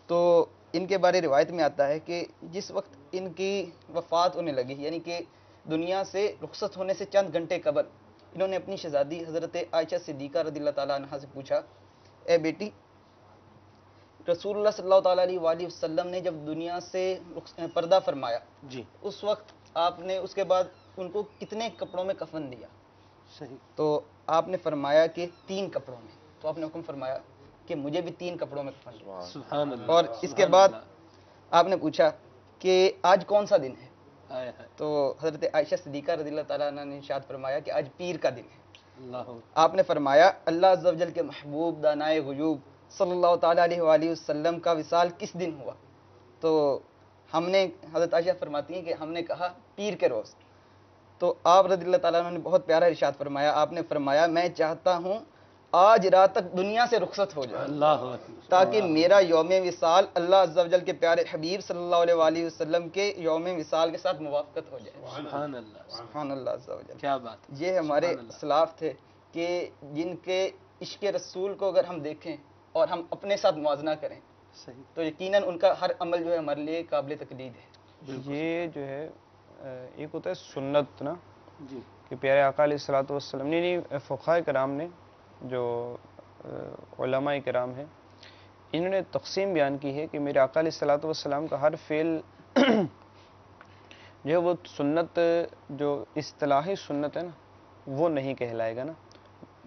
I: تو ان کے بارے روایت میں آتا ہے کہ جس وقت ان کی وفات ہونے لگی، یعنی کہ دنیا سے رخصت ہونے سے چند گھنٹے قبل، انہوں نے اپنی شہزادی حضرت عائشہ صدیقہ رضی اللہ تعالیٰ عنہ سے پوچھا، اے بیٹی، رسول اللہ صلی اللہ تعالیٰ علیہ وآلہ وسلم نے جب دنیا سے پردہ فرمایا،
D: جی
I: اس وقت آپ نے اس کے بعد ان کو کتنے کپڑوں میں کفن دیا؟
D: صحیح۔
I: تو آپ نے فرمایا کہ 3 کپڑوں میں۔ تو آپ نے حکم فرمایا کہ مجھے بھی 3 کپڑوں میں کفن دیا۔
D: سبحان اللہ۔
I: اور اس کے بعد آپ نے پوچھا کہ آج کون سا دن ہے؟ تو حضرت عائشہ صدیقہ رضی اللہ تعالیٰ عنہ نے ارشاد فرمایا کہ آج پیر کا دن ہے۔
D: اللہ۔
I: آپ نے فرمایا اللہ عز و جل کے محبوب دانائے غیوب صلی اللہ تعالیٰ علیہ وآلہ وسلم کا وصال کس دن ہوا؟ تو ہم نے، حضرت عائشہ فرماتی ہیں کہ ہم نے کہا پیر کے روز۔ تو آپ رضی اللہ تعالیٰ عنہ نے بہت پیارا ارشاد فرمایا، آپ نے فرمایا میں چاہتا ہوں آج رات تک دنیا سے رخصت ہو جائے
D: اللہ
I: تاکہ میرا یوم وصال اللہ عز و جل کے پیارے حبیب صلی اللہ علیہ وآلہ وسلم کے یوم وصال کے ساتھ موافقت ہو جائے۔
D: سبحان اللہ،
I: سبحان اللہ عز و جل۔
D: کیا بات ہے۔
I: یہ ہمارے
D: سبحان اللہ۔
I: اسلاف تھے کہ جن کے عشق رسول کو اگر ہم دیکھیں اور ہم اپنے ساتھ موازنہ کریں
D: صحیح۔
I: تو یقیناً ان کا ہر عمل جو ہے ہمارے لیے قابل تقلید ہے۔
G: یہ جو ہے ایک ہوتا ہے سنت نا،
D: جی
G: کہ پیارے آقا علیہ الصلوۃ والسلام نے، فقہاء کرام نے، جو علماء کرام ہیں، انہوں نے تقسیم بیان کی ہے کہ میرے آقا علیہ الصلوۃ والسلام کا ہر فعل جو ہے وہ سنت، جو اصطلاحی سنت ہے نا وہ نہیں کہلائے گا نا،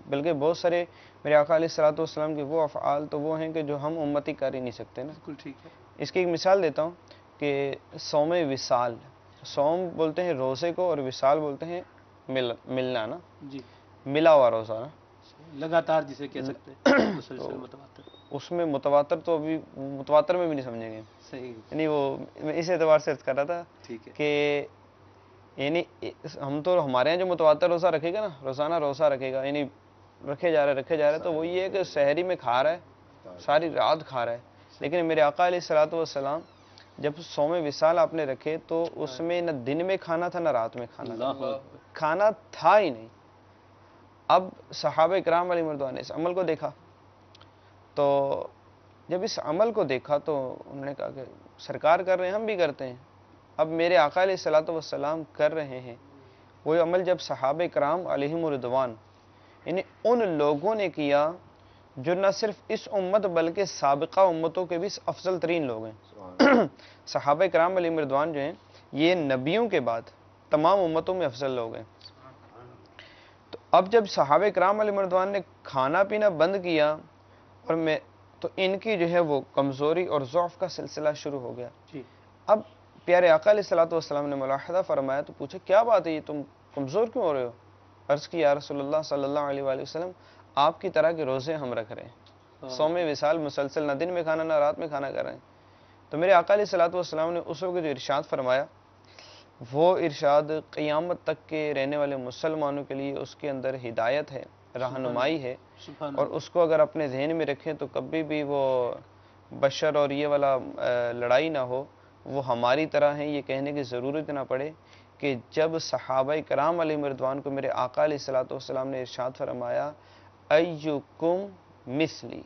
G: بلکہ بہت سارے میرے آقا علیہ الصلوۃ والسلام کے وہ افعال تو وہ ہیں کہ جو ہم امتی کر ہی نہیں سکتے نا۔
D: بالکل ٹھیک ہے۔
G: اس کی ایک مثال دیتا ہوں کہ صوم وصال، صوم بولتے ہیں روزے کو اور وصال بولتے ہیں ملنا نا،
D: جی
G: ملا ہوا روزہ نا،
D: لگاتار جسے کہہ سکتے ہیں، مسلسل متواتر۔
G: اس میں متواتر تو ابھی متواتر میں بھی نہیں سمجھیں گے،
D: صحیح،
G: یعنی وہ میں اس اعتبار سے عرض کر رہا تھا
D: ٹھیک ہے۔
G: کہ یعنی ہم تو ہمارے یہاں جو متواتر روزہ رکھے گا نا، روزانہ روزہ رکھے گا، یعنی رکھے جا رہا ہے، تو وہ یہ ہے کہ سحری میں کھا رہا ہے، ساری رات کھا رہا ہے، لیکن میرے آقا علیہ الصلوۃ والسلام جب صوم وصال آپ نے رکھے تو اس میں نہ دن میں کھانا تھا نہ رات میں کھانا تھا،
D: اللہ
G: کھانا تھا ہی نہیں۔ اب صحابہ کرام علیہ رضوان نے اس عمل کو دیکھا، تو جب اس عمل کو دیکھا تو انہوں نے کہا کہ سرکار کر رہے ہیں ہم بھی کرتے ہیں، اب میرے آقا علیہ الصلوۃ والسلام کر رہے ہیں وہ عمل جب صحابہ کرام علیہم رضوان، یعنی ان لوگوں نے کیا جو نہ صرف اس امت بلکہ سابقہ امتوں کے بھی افضل ترین لوگ ہیں۔ صحابہ کرام علیہم رضوان جو ہیں یہ نبیوں کے بعد تمام امتوں میں افضل لوگ ہیں۔ تو اب جب صحابہ کرام علیہم رضوان نے کھانا پینا بند کیا اور تو ان کی جو ہے وہ کمزوری اور ضعف کا سلسلہ شروع ہو گیا۔
D: جی
G: اب پیارے آقا علیہ الصلوۃ والسلام نے ملاحظہ فرمایا تو پوچھا کیا بات ہے یہ تم کمزور کیوں ہو رہے ہو؟ عرض کی یا رسول اللہ صلی اللہ علیہ وآلہ وسلم آپ کی طرح کے روزے ہم رکھ رہے ہیں، صوم وصال مسلسل، نہ دن میں کھانا نہ رات میں کھانا کر رہے ہیں۔ تو میرے آقا علیہ الصلوۃ والسلام نے اس وقت جو ارشاد فرمایا وہ ارشاد قیامت تک کے رہنے والے مسلمانوں کے لیے اس کے اندر ہدایت ہے، رہنمائی ہے، اور اس کو اگر اپنے ذہن میں رکھیں تو کبھی بھی وہ بشر اور یہ والا لڑائی نہ ہو، وہ ہماری طرح ہیں یہ کہنے کی ضرورت نہ پڑے کہ جب صحابہ کرام علیہم رضوان کو میرے آقا علیہ الصلوۃ والسلام نے ارشاد فرمایا ایکم مثلی،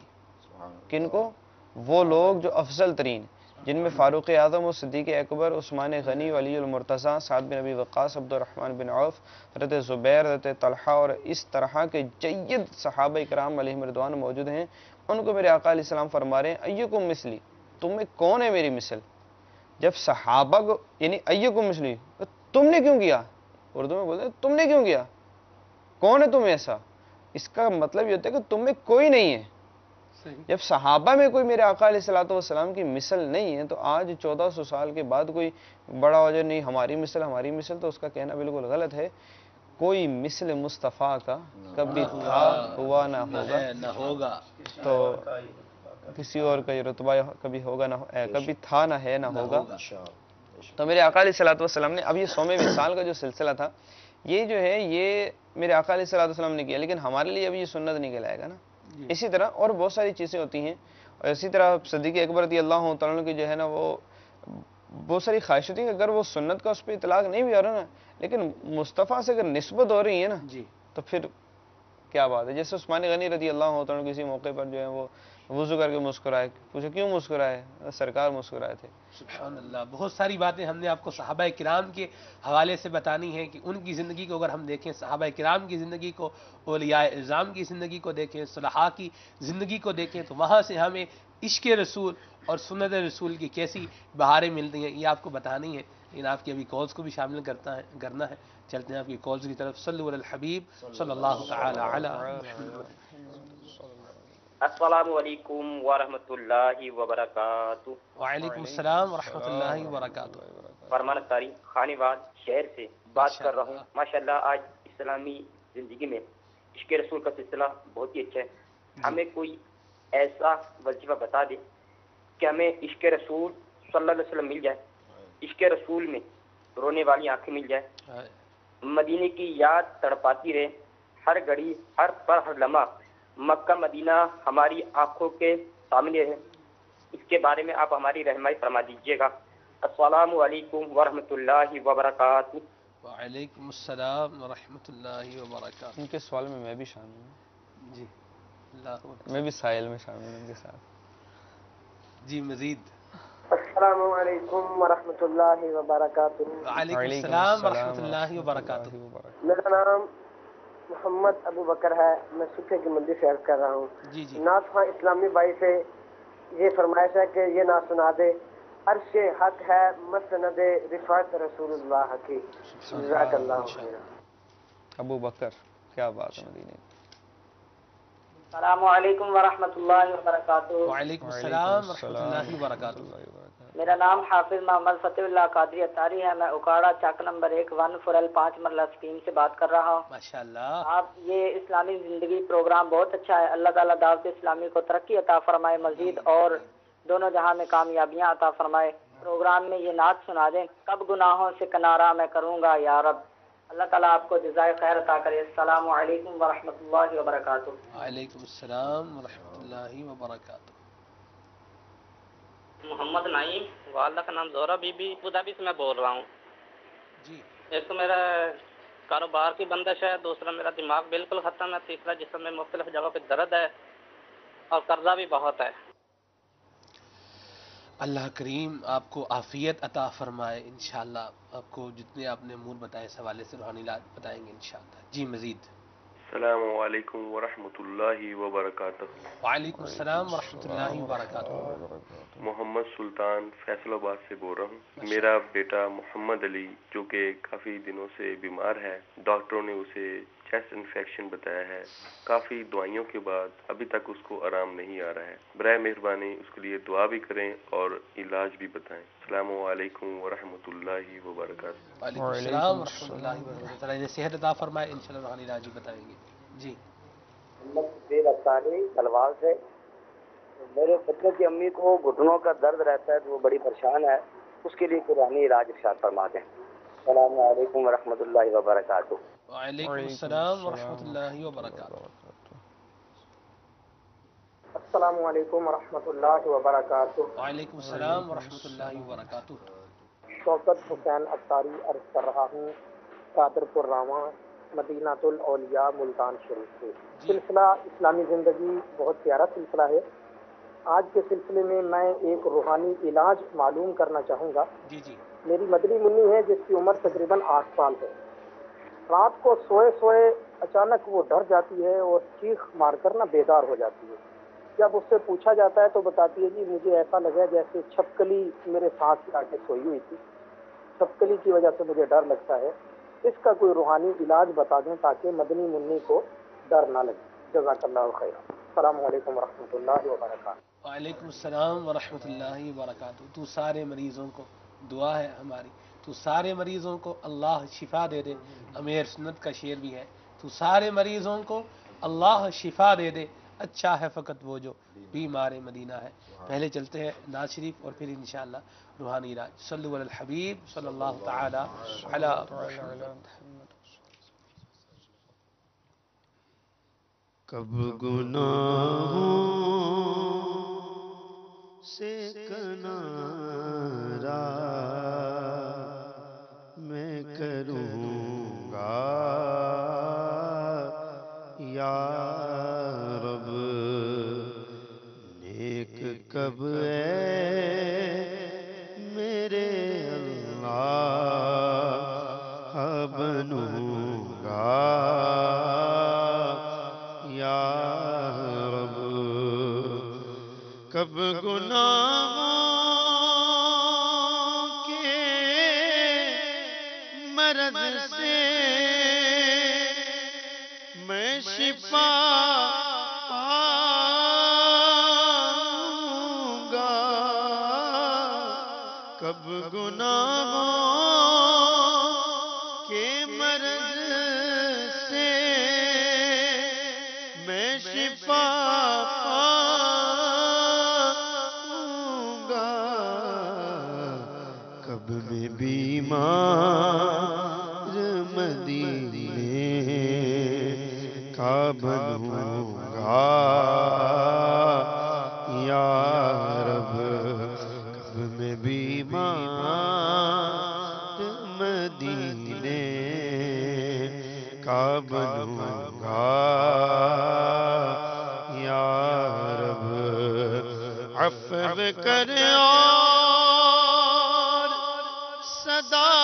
G: کن کو؟ وہ لوگ جو افضل ترین، جن میں فاروق اعظم و صدیق اکبر، عثمان غنی، علی المرتضیٰ، سعد بن ابی وقاص، عبد الرحمن بن عوف، حضرت زبیر، حضرت طلحہ اور اس طرح کے جید صحابہ کرام علیہم رضوان موجود ہیں، ان کو میرے آقا علیہ السلام فرما رہے ہیں ایکم مثلی، تم میں کون ہے میری مثل؟ جب صحابہ کو یعنی ایکم مثلی، تم نے کیوں کیا؟ اردو میں بولتے ہیں تم نے کیوں کیا، کون ہے تم ایسا؟ اس کا مطلب یہ ہوتا ہے کہ تم میں کوئی نہیں ہے۔ جب صحابہ میں کوئی میرے آقا علیہ الصلوۃ والسلام کی مثل نہیں ہے تو آج 1400 سال کے بعد کوئی بڑا ہو جائے نہیں ہماری مثل، تو اس کا کہنا بالکل غلط ہے۔ کوئی مثل مصطفیٰ کا کبھی تھا ہوا نہ ہوگا، تو کسی اور کا یہ رتبہ کبھی ہوگا نہ کبھی تھا نہ ہے نہ ہوگا۔ تو میرے آقا علیہ الصلوۃ والسلام نے اب یہ صوم وصال کا جو سلسلہ تھا یہ جو ہے یہ میرے آقا علیہ الصلوۃ والسلام نے کیا، لیکن ہمارے لیے اب یہ سنت نہیں کہلائے گا نا۔ اسی طرح اور بہت ساری چیزیں ہوتی ہیں، اور اسی طرح صدیق اکبر رضی اللہ تعالیٰ عنہ کی جو ہے نا وہ بہت ساری خواہش ہوتی ہے کہ اگر وہ سنت کا اس پہ اطلاق نہیں بھی ہو رہا نا، لیکن مصطفیٰ سے اگر نسبت ہو رہی ہے نا تو پھر کیا بات ہے۔ جیسے عثمان غنی رضی اللہ تعالیٰ عنہ کسی موقع پر جو ہے وہ وضو کر کے مسکرائے، پوچھا کیوں مسکرائے؟ سرکار مسکرائے تھے۔
D: سبحان اللہ، بہت ساری باتیں ہم نے آپ کو صحابہ کرام کے حوالے سے بتانی ہیں کہ ان کی زندگی کو اگر ہم دیکھیں، صحابہ کرام کی زندگی کو، اولیاء اعظام کی زندگی کو دیکھیں، صلحاء کی زندگی کو دیکھیں، تو وہاں سے ہمیں عشق رسول اور سنت رسول کی کیسی بہاریں ملتی ہیں یہ آپ کو بتانی ہے۔ لیکن آپ کی ابھی کالز کو بھی شامل کرنا ہے، چلتے ہیں آپ کی کالز کی طرف۔ صلو علی الحبیب صلی اللہ تعالی علی محمد۔
J: السلام علیکم ورحمۃ اللہ وبرکاتہ۔
D: وعلیکم السلام ورحمۃ اللہ وبرکاتہ۔
J: فرمان قاری خانیواد شہر سے بات کر رہا ہوں۔ ماشاءاللہ آج اسلامی زندگی میں عشق رسول کا سلسلہ بہت ہی اچھا ہے۔ ہمیں کوئی ایسا وظیفہ بتا دے کہ ہمیں عشق رسول صلی اللہ علیہ وسلم مل جائے، عشق رسول میں رونے والی آنکھیں مل جائے، مدینے کی یاد تڑپاتی رہے ہر گھڑی، ہر پل، ہر لمحہ مکہ مدینہ ہماری آنکھوں کے سامنے ہے۔ اس کے بارے میں آپ ہماری رہنمائی فرما دیجیے گا۔ السلام علیکم ورحمۃ اللہ وبرکاتہ۔
D: وعلیکم السلام ورحمۃ اللہ وبرکاتہ۔
G: ان کے سوال میں بھی شامل ہوں
D: جی، اللہ
G: میں بھی سائل میں شامل ہوں ان کے ساتھ۔
D: جی مزید۔
K: السلام علیکم ورحمۃ اللہ وبرکاتہ۔
D: وعلیکم السلام ورحمۃ اللہ وبرکاتہ۔
K: میرا نام محمد ابو بکر ہے، میں سکھے کی مندی سے عرض کر رہا ہوں۔
D: جی جی،
K: نعت خواں اسلامی بھائی سے یہ فرمائش ہے کہ یہ نعت سنا دے، عرش حق ہے مسند رفعت رسول اللہ کی۔ جزاک اللہ خیر۔
G: ابو بکر، کیا بات ہے مدینے کی۔
K: السلام علیکم ورحمۃ اللہ وبرکاتہ۔
D: وعلیکم السلام ورحمۃ اللہ وبرکاتہ۔
K: میرا نام حافظ محمد فتح اللہ قادری اتاری ہے، میں اکاڑا چک نمبر 1 1 مرلہ اسکیم سے بات کر رہا ہوں۔
D: ماشاءاللہ،
K: آپ یہ اسلامی زندگی پروگرام بہت اچھا ہے، اللہ تعالیٰ دعوت اسلامی کو ترقی عطا فرمائے مزید، اور دونوں جہاں میں کامیابیاں عطا فرمائے۔ پروگرام میں یہ نعت سنا دیں، کب گناہوں سے کنارہ میں کروں گا یا رب۔ اللہ تعالیٰ آپ کو جزائے خیر عطا کرے۔ السلام علیکم ورحمۃ اللہ وبرکاتہ۔
D: وعلیکم السلام ورحمۃ اللہ وبرکاتہ۔
J: محمد نعیم، والدہ کا نام Zahra be be, Abu Dhabi سے میں بول رہا ہوں۔
D: جی،
J: ایک تو میرا کاروبار کی بندش ہے، دوسرا میرا دماغ بالکل ختم ہے، تیسرا جسم میں مختلف جگہوں پہ درد ہے، اور قرضہ بھی بہت ہے۔
D: اللہ کریم آپ کو عافیت عطا فرمائے انشاءاللہ۔ آپ کو جتنے آپ نے امور بتائے اس حوالے سے روحانی علاج بتائیں گے انشاءاللہ۔ جی مزید۔
L: السلام علیکم ورحمۃ اللہ وبرکاتہ۔
D: وعلیکم السلام ورحمۃ اللہ وبرکاتہ۔
L: محمد سلطان فیصل آباد سے بول رہا ہوں۔ میرا بیٹا محمد علی جو کہ کافی دنوں سے بیمار ہے، ڈاکٹروں نے اسے چیسٹ انفیکشن بتایا ہے. کافی دوائیوں کے بعد ابھی تک اس کو آرام نہیں آ رہا ہے. برائے مہربانی اس کے لیے دعا بھی کریں اور علاج بھی بتائیں. السلام علیکم ورحمۃ اللہ وبرکاتہ.
D: وعلیکم السلام ورحمۃ اللہ وبرکاتہ. اللہ انہیں صحت عطا فرمائے. انشاءاللہ روحانی علاج بھی بتائیں گے. جی
M: محمد افطاری سلوال سے. میرے بچوں کی امی کو گھٹنوں کا درد رہتا ہے تو وہ بڑی پریشان ہے, اس کے لیے قرآنی علاج ارشاد فرما دیں. السلام علیکم ورحمۃ اللہ وبرکاتہ.
D: وعلیکم السلام ورحمۃ اللہ وبرکاتہ.
N: السلام علیکم ورحمۃ اللہ وبرکاتہ.
D: وعلیکم السلام ورحمۃ اللہ وبرکاتہ.
N: شوکت حسین افطاری عرض کر رہا ہوں, قادر پور راواں, مدینہ الاولیاء, ملتان شریف سے. سلسلہ اسلامی زندگی بہت پیارا سلسلہ ہے. آج کے سلسلے میں میں ایک روحانی علاج معلوم کرنا چاہوں گا.
D: جی جی.
N: میری مدنی منی ہے جس کی عمر تقریباً 8 سال ہے. رات کو سوئے سوئے اچانک وہ ڈر جاتی ہے اور چیخ مار کر بیدار ہو جاتی ہے. جب اس سے پوچھا جاتا ہے تو بتاتی ہے جی مجھے ایسا لگا جیسے چھپکلی میرے ساتھ آ کے سوئی ہوئی تھی, چھپکلی کی وجہ سے مجھے ڈر لگتا ہے. اس کا کوئی روحانی علاج بتا دیں تاکہ مدنی منی کو ڈر نہ لگے. جزاک اللہ خیر. السلام علیکم ورحمۃ اللہ وبرکاتہ.
D: وعلیکم السلام ورحمۃ اللہ وبرکاتہ. تو سارے مریضوں کو دعا ہے ہماری, تو سارے مریضوں کو اللہ شفا دے دے. امیر سنت کا شعر بھی ہے, تو سارے مریضوں کو اللہ شفا دے دے. اچھا ہے فقط وہ جو بیمار مدینہ ہے. پہلے چلتے ہیں ناز شریف اور پھر انشاءاللہ روحانی علاج. صلو علی الحبیب صلی اللہ تعالی علی محمد.
F: کب گناہوں سے کنارہ میں کروں گا یا رب, نیک کب ہے میرے اللہ بنوں گا یا رب. کب گناہوں کے مرض سے میں شفا پاؤں گا, کب گناہوں کے مرض سے میں شفا پاؤں گا, کب میں بیمار مدینے کا بنوں گا یا رب, کب میں بیمار مدینے کا بنوں گا یا رب. عفو کر اور صدا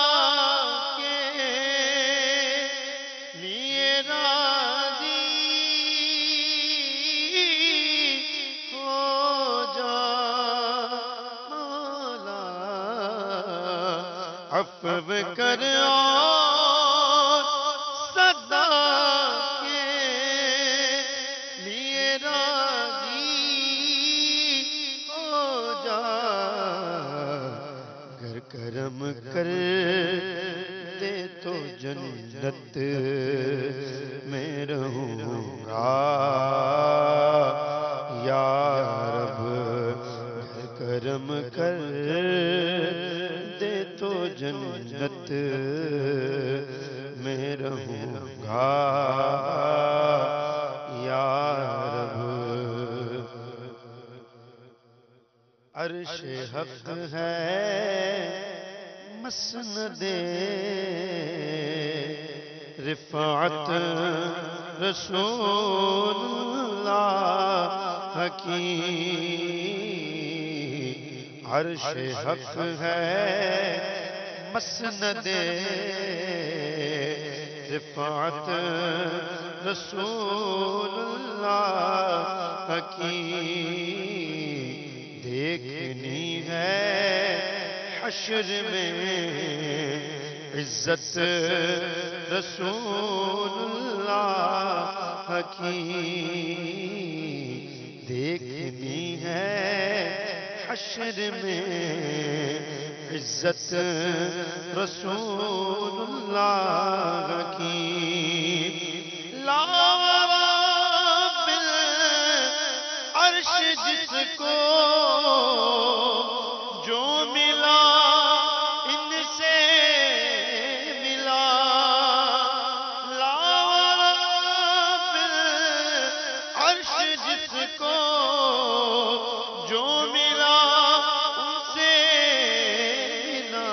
F: کے لیے راضی ہو جا مولا. عفو کر اور صدا کے لیے راضی ہو جا, گر کرم کر دے تو جنت میں رہوں گا یا رب. گر کرم کر دے تو جنت میں رہوں گا یا رب. عرش حق ہے مسند رفعت رسول اللہ کی. عرش حق ہے مسند رفعت رسول اللہ کی. دیکھنی ہے حشر میں عزت رسول اللہ کی دیکھنی ہے حشر میں، عزت رسول اللہ کی بالعرش جس کو جو ملا ان سے ملا، بالعرش جس کو جو ملا ان سے ملا،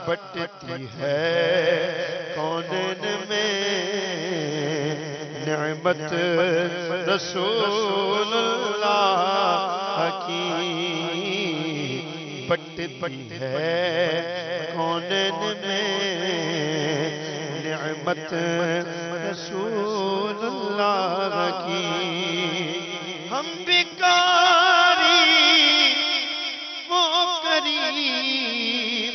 F: بٹتی ہے کونین میں نعمت رسول اللہ کی، بٹتی ہے کونین میں نعمت رسول اللہ کی، ہم بیکاری وہ کریم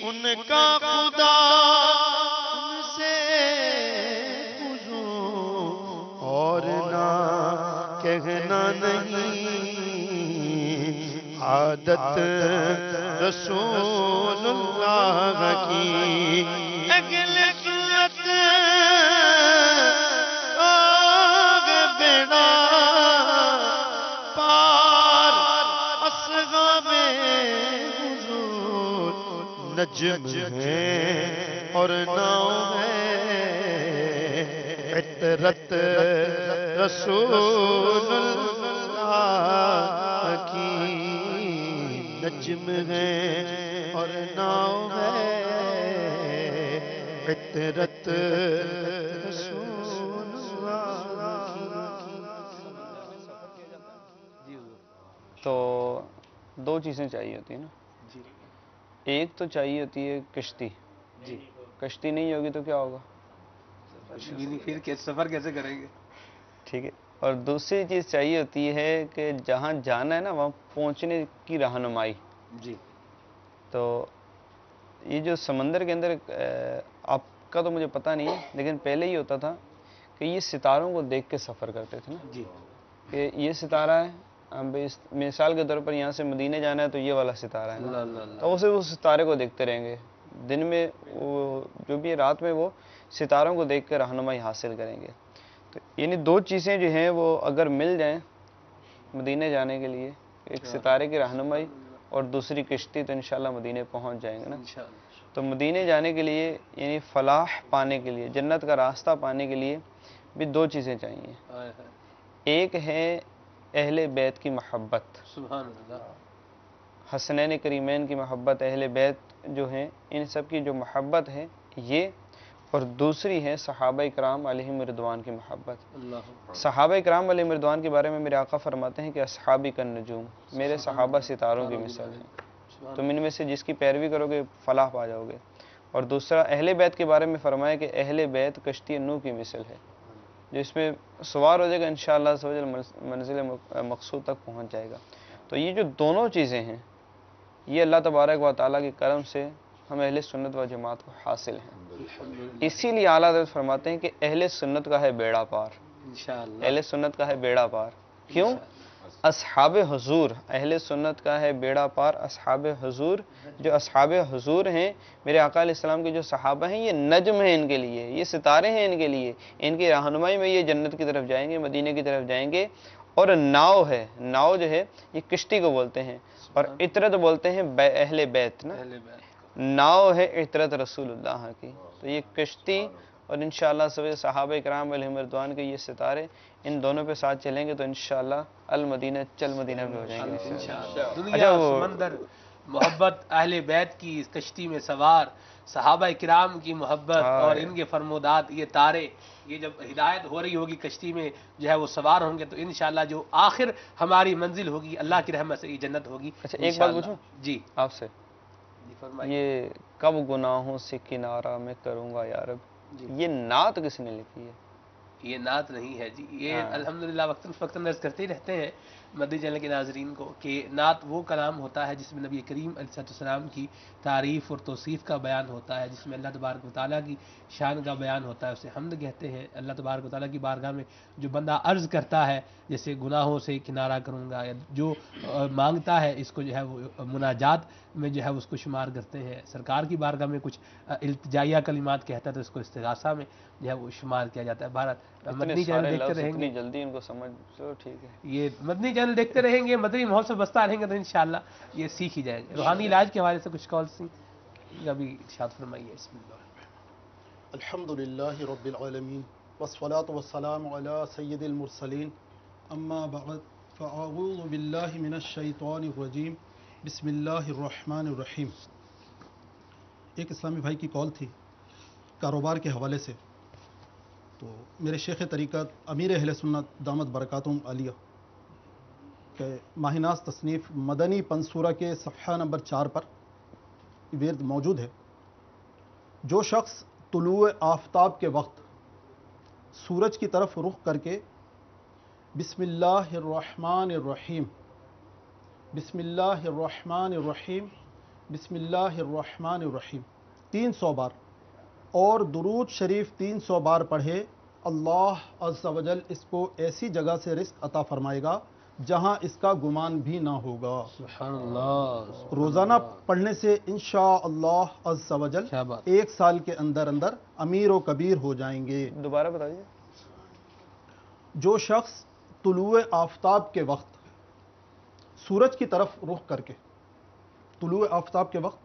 F: ان کا خدا ان سے پوچھو اور نہ کہنا نہیں، عادت رسول اللہ کی، اگل سنت آگے بیڑا پار اصحاب حضور نجم ہے اور ناؤ ہے، عطرت رسول اللہ کی، نجم ہے اور ناؤ ہے، عطرت رسول اللہ کی۔
G: تو دو چیزیں چاہیے ہوتی ہیں نا، ایک تو چاہیے ہوتی ہے کشتی، کشتی نہیں ہوگی تو کیا ہوگا،
D: پھر سفر کیسے کریں گے؟
G: ٹھیک ہے، اور دوسری چیز چاہیے ہوتی ہے کہ جہاں جانا ہے نا وہاں پہنچنے کی رہنمائی۔
D: جی،
G: تو یہ جو سمندر کے اندر آپ کا تو مجھے پتہ نہیں ہے، لیکن پہلے ہی ہوتا تھا کہ یہ ستاروں کو دیکھ کے سفر کرتے تھے نا،
D: جی،
G: کہ یہ ستارہ ہے، مثال کے طور پر یہاں سے مدینے جانا ہے تو یہ والا ستارہ ہے نا، تو اسے اس ستارے کو دیکھتے رہیں گے، دن میں وہ جو بھی رات میں وہ ستاروں کو دیکھ کر رہنمائی حاصل کریں گے۔ تو یعنی دو چیزیں جو ہیں وہ اگر مل جائیں مدینے جانے کے لیے، ایک ستارے کی رہنمائی اور دوسری کشتی، تو انشاءاللہ مدینے پہنچ جائیں گے نا۔ تو مدینے جانے کے لیے یعنی فلاح پانے کے لیے، جنت کا راستہ پانے کے لیے بھی دو چیزیں چاہیے، ایک ہے اہل بیت کی محبت،
D: سبحان اللہ،
G: حسنین کریمین کی محبت، اہل بیت جو ہیں ان سب کی جو محبت ہے یہ، اور دوسری ہے صحابہ کرام علیہم رضوان کی محبت۔ صحابہ کرام علیہم رضوان کے بارے میں میرے آقا فرماتے ہیں کہ اصحابی کالنجوم، میرے صحابہ ستاروں کی مثال ہیں، تم ان میں سے جس کی پیروی کرو گے فلاح پا جاؤ گے۔ اور دوسرا اہل بیت کے بارے میں فرمایا کہ اہل بیت کشتی نوح کی مثل ہے، جو اس میں سوار ہو جائے گا انشاءاللہ منزل مقصود تک پہنچ جائے گا۔ تو یہ جو دونوں چیزیں ہیں یہ اللہ تبارک و تعالیٰ کے کرم سے ہم اہل سنت و جماعت کو حاصل ہیں، اسی لیے اعلیٰ حضرت فرماتے ہیں کہ اہل سنت کا ہے بیڑا پار، اہل سنت کا ہے بیڑا پار، کیوں؟ اصحاب حضور، اہل سنت کا ہے بیڑا پار اصحاب حضور، جو اصحاب حضور ہیں میرے آقا علیہ السلام کے جو صحابہ ہیں یہ نجم ہیں ان کے لیے، یہ ستارے ہیں ان کے لیے، ان کی رہنمائی میں یہ جنت کی طرف جائیں گے، مدینے کی طرف جائیں گے۔ اور ناؤ ہے، ناؤ جو ہے یہ کشتی کو بولتے ہیں، اور عطرت بولتے ہیں اہل بیت نا، ناؤ ہے عطرت رسول اللہ کی، تو یہ کشتی اور انشاءاللہ صحابہ کرام علیہم رضوان کے یہ ستارے ان دونوں پہ ساتھ چلیں گے تو انشاءاللہ المدینہ چل مدینہ پہ ہو جائیں گے انشاءاللہ۔
D: دنیا سمندر محبت، اہل بیت کی اس کشتی میں سوار، صحابہ کرام کی محبت اور ان کے فرمودات، یہ تارے، یہ جب ہدایت ہو رہی ہوگی کشتی میں جو ہے وہ سوار ہوں گے تو انشاءاللہ جو آخر ہماری منزل ہوگی اللہ کی رحمت سے یہ جنت ہوگی۔
G: اچھا ایک بات پوچھوں
D: جی
G: آپ سے، یہ کب گناہوں سے کنارہ میں کروں گا یا رب، یہ نعت کس نے لکھی ہے؟
D: یہ نعت نہیں ہے جی، یہ الحمدللہ وقتاً فوقتاً عرض کرتے ہی رہتے ہیں مدنی چینل کے ناظرین کو کہ نعت وہ کلام ہوتا ہے جس میں نبی کریم علیہ السلام کی تعریف اور توصیف کا بیان ہوتا ہے، جس میں اللہ تبارک و تعالیٰ کی شان کا بیان ہوتا ہے، اسے حمد کہتے ہیں۔ اللہ تبارک و تعالیٰ کی بارگاہ میں جو بندہ عرض کرتا ہے جیسے گناہوں سے کنارہ کروں گا، یا جو مانگتا ہے اس کو جو ہے وہ مناجات میں جو ہے اس کو شمار کرتے ہیں، سرکار کی بارگاہ میں کچھ التجائیہ کلمات کہتا ہے تو اس کو استغاثہ میں جو ہے وہ شمار کیا جاتا ہے۔ بھارت مدنی چینل دیکھتے رہیں گے،
G: جلدی ان کو سمجھ تو ٹھیک ہے،
D: یہ مدنی چینل دیکھتے رہیں گے، مدنی ماحول سے بستا رہیں گے تو انشاءاللہ یہ سیکھ ہی جائیں گے۔ روحانی علاج کے حوالے سے کچھ کالز تھیں، ابھی ارشاد فرمائیے۔ بسم اللہ۔
O: الحمد للہ رب العالمین والصلاة والسلام علی سید المرسلین، اما بعد فاعوذ باللہ من الشیطان الرجیم، بسم اللہ الرحمن الرحیم۔ ایک اسلامی بھائی کی کال تھی کاروبار کے حوالے سے، تو میرے شیخ طریقت امیر اہل سنت دامت برکاتہم عالیہ کہ ماہ ناز تصنیف مدنی پنصورہ کے صفحہ نمبر 4 پر ورد موجود ہے۔ جو شخص طلوع آفتاب کے وقت سورج کی طرف رخ کر کے بسم اللہ الرحمن الرحیم، بسم اللہ الرحمن الرحیم، بسم اللہ الرحمن الرحیم 300 بار اور درود شریف 300 بار پڑھے، اللہ عز و جل اس کو ایسی جگہ سے رزق عطا فرمائے گا جہاں اس کا گمان بھی نہ ہوگا۔
D: سبحان اللہ۔
O: روزانہ پڑھنے سے انشاءاللہ عز و جل 1 سال کے اندر اندر امیر و کبیر ہو جائیں گے۔
G: دوبارہ بتائیے۔
O: جو شخص طلوع آفتاب کے وقت سورج کی طرف رخ کر کے، طلوع آفتاب کے وقت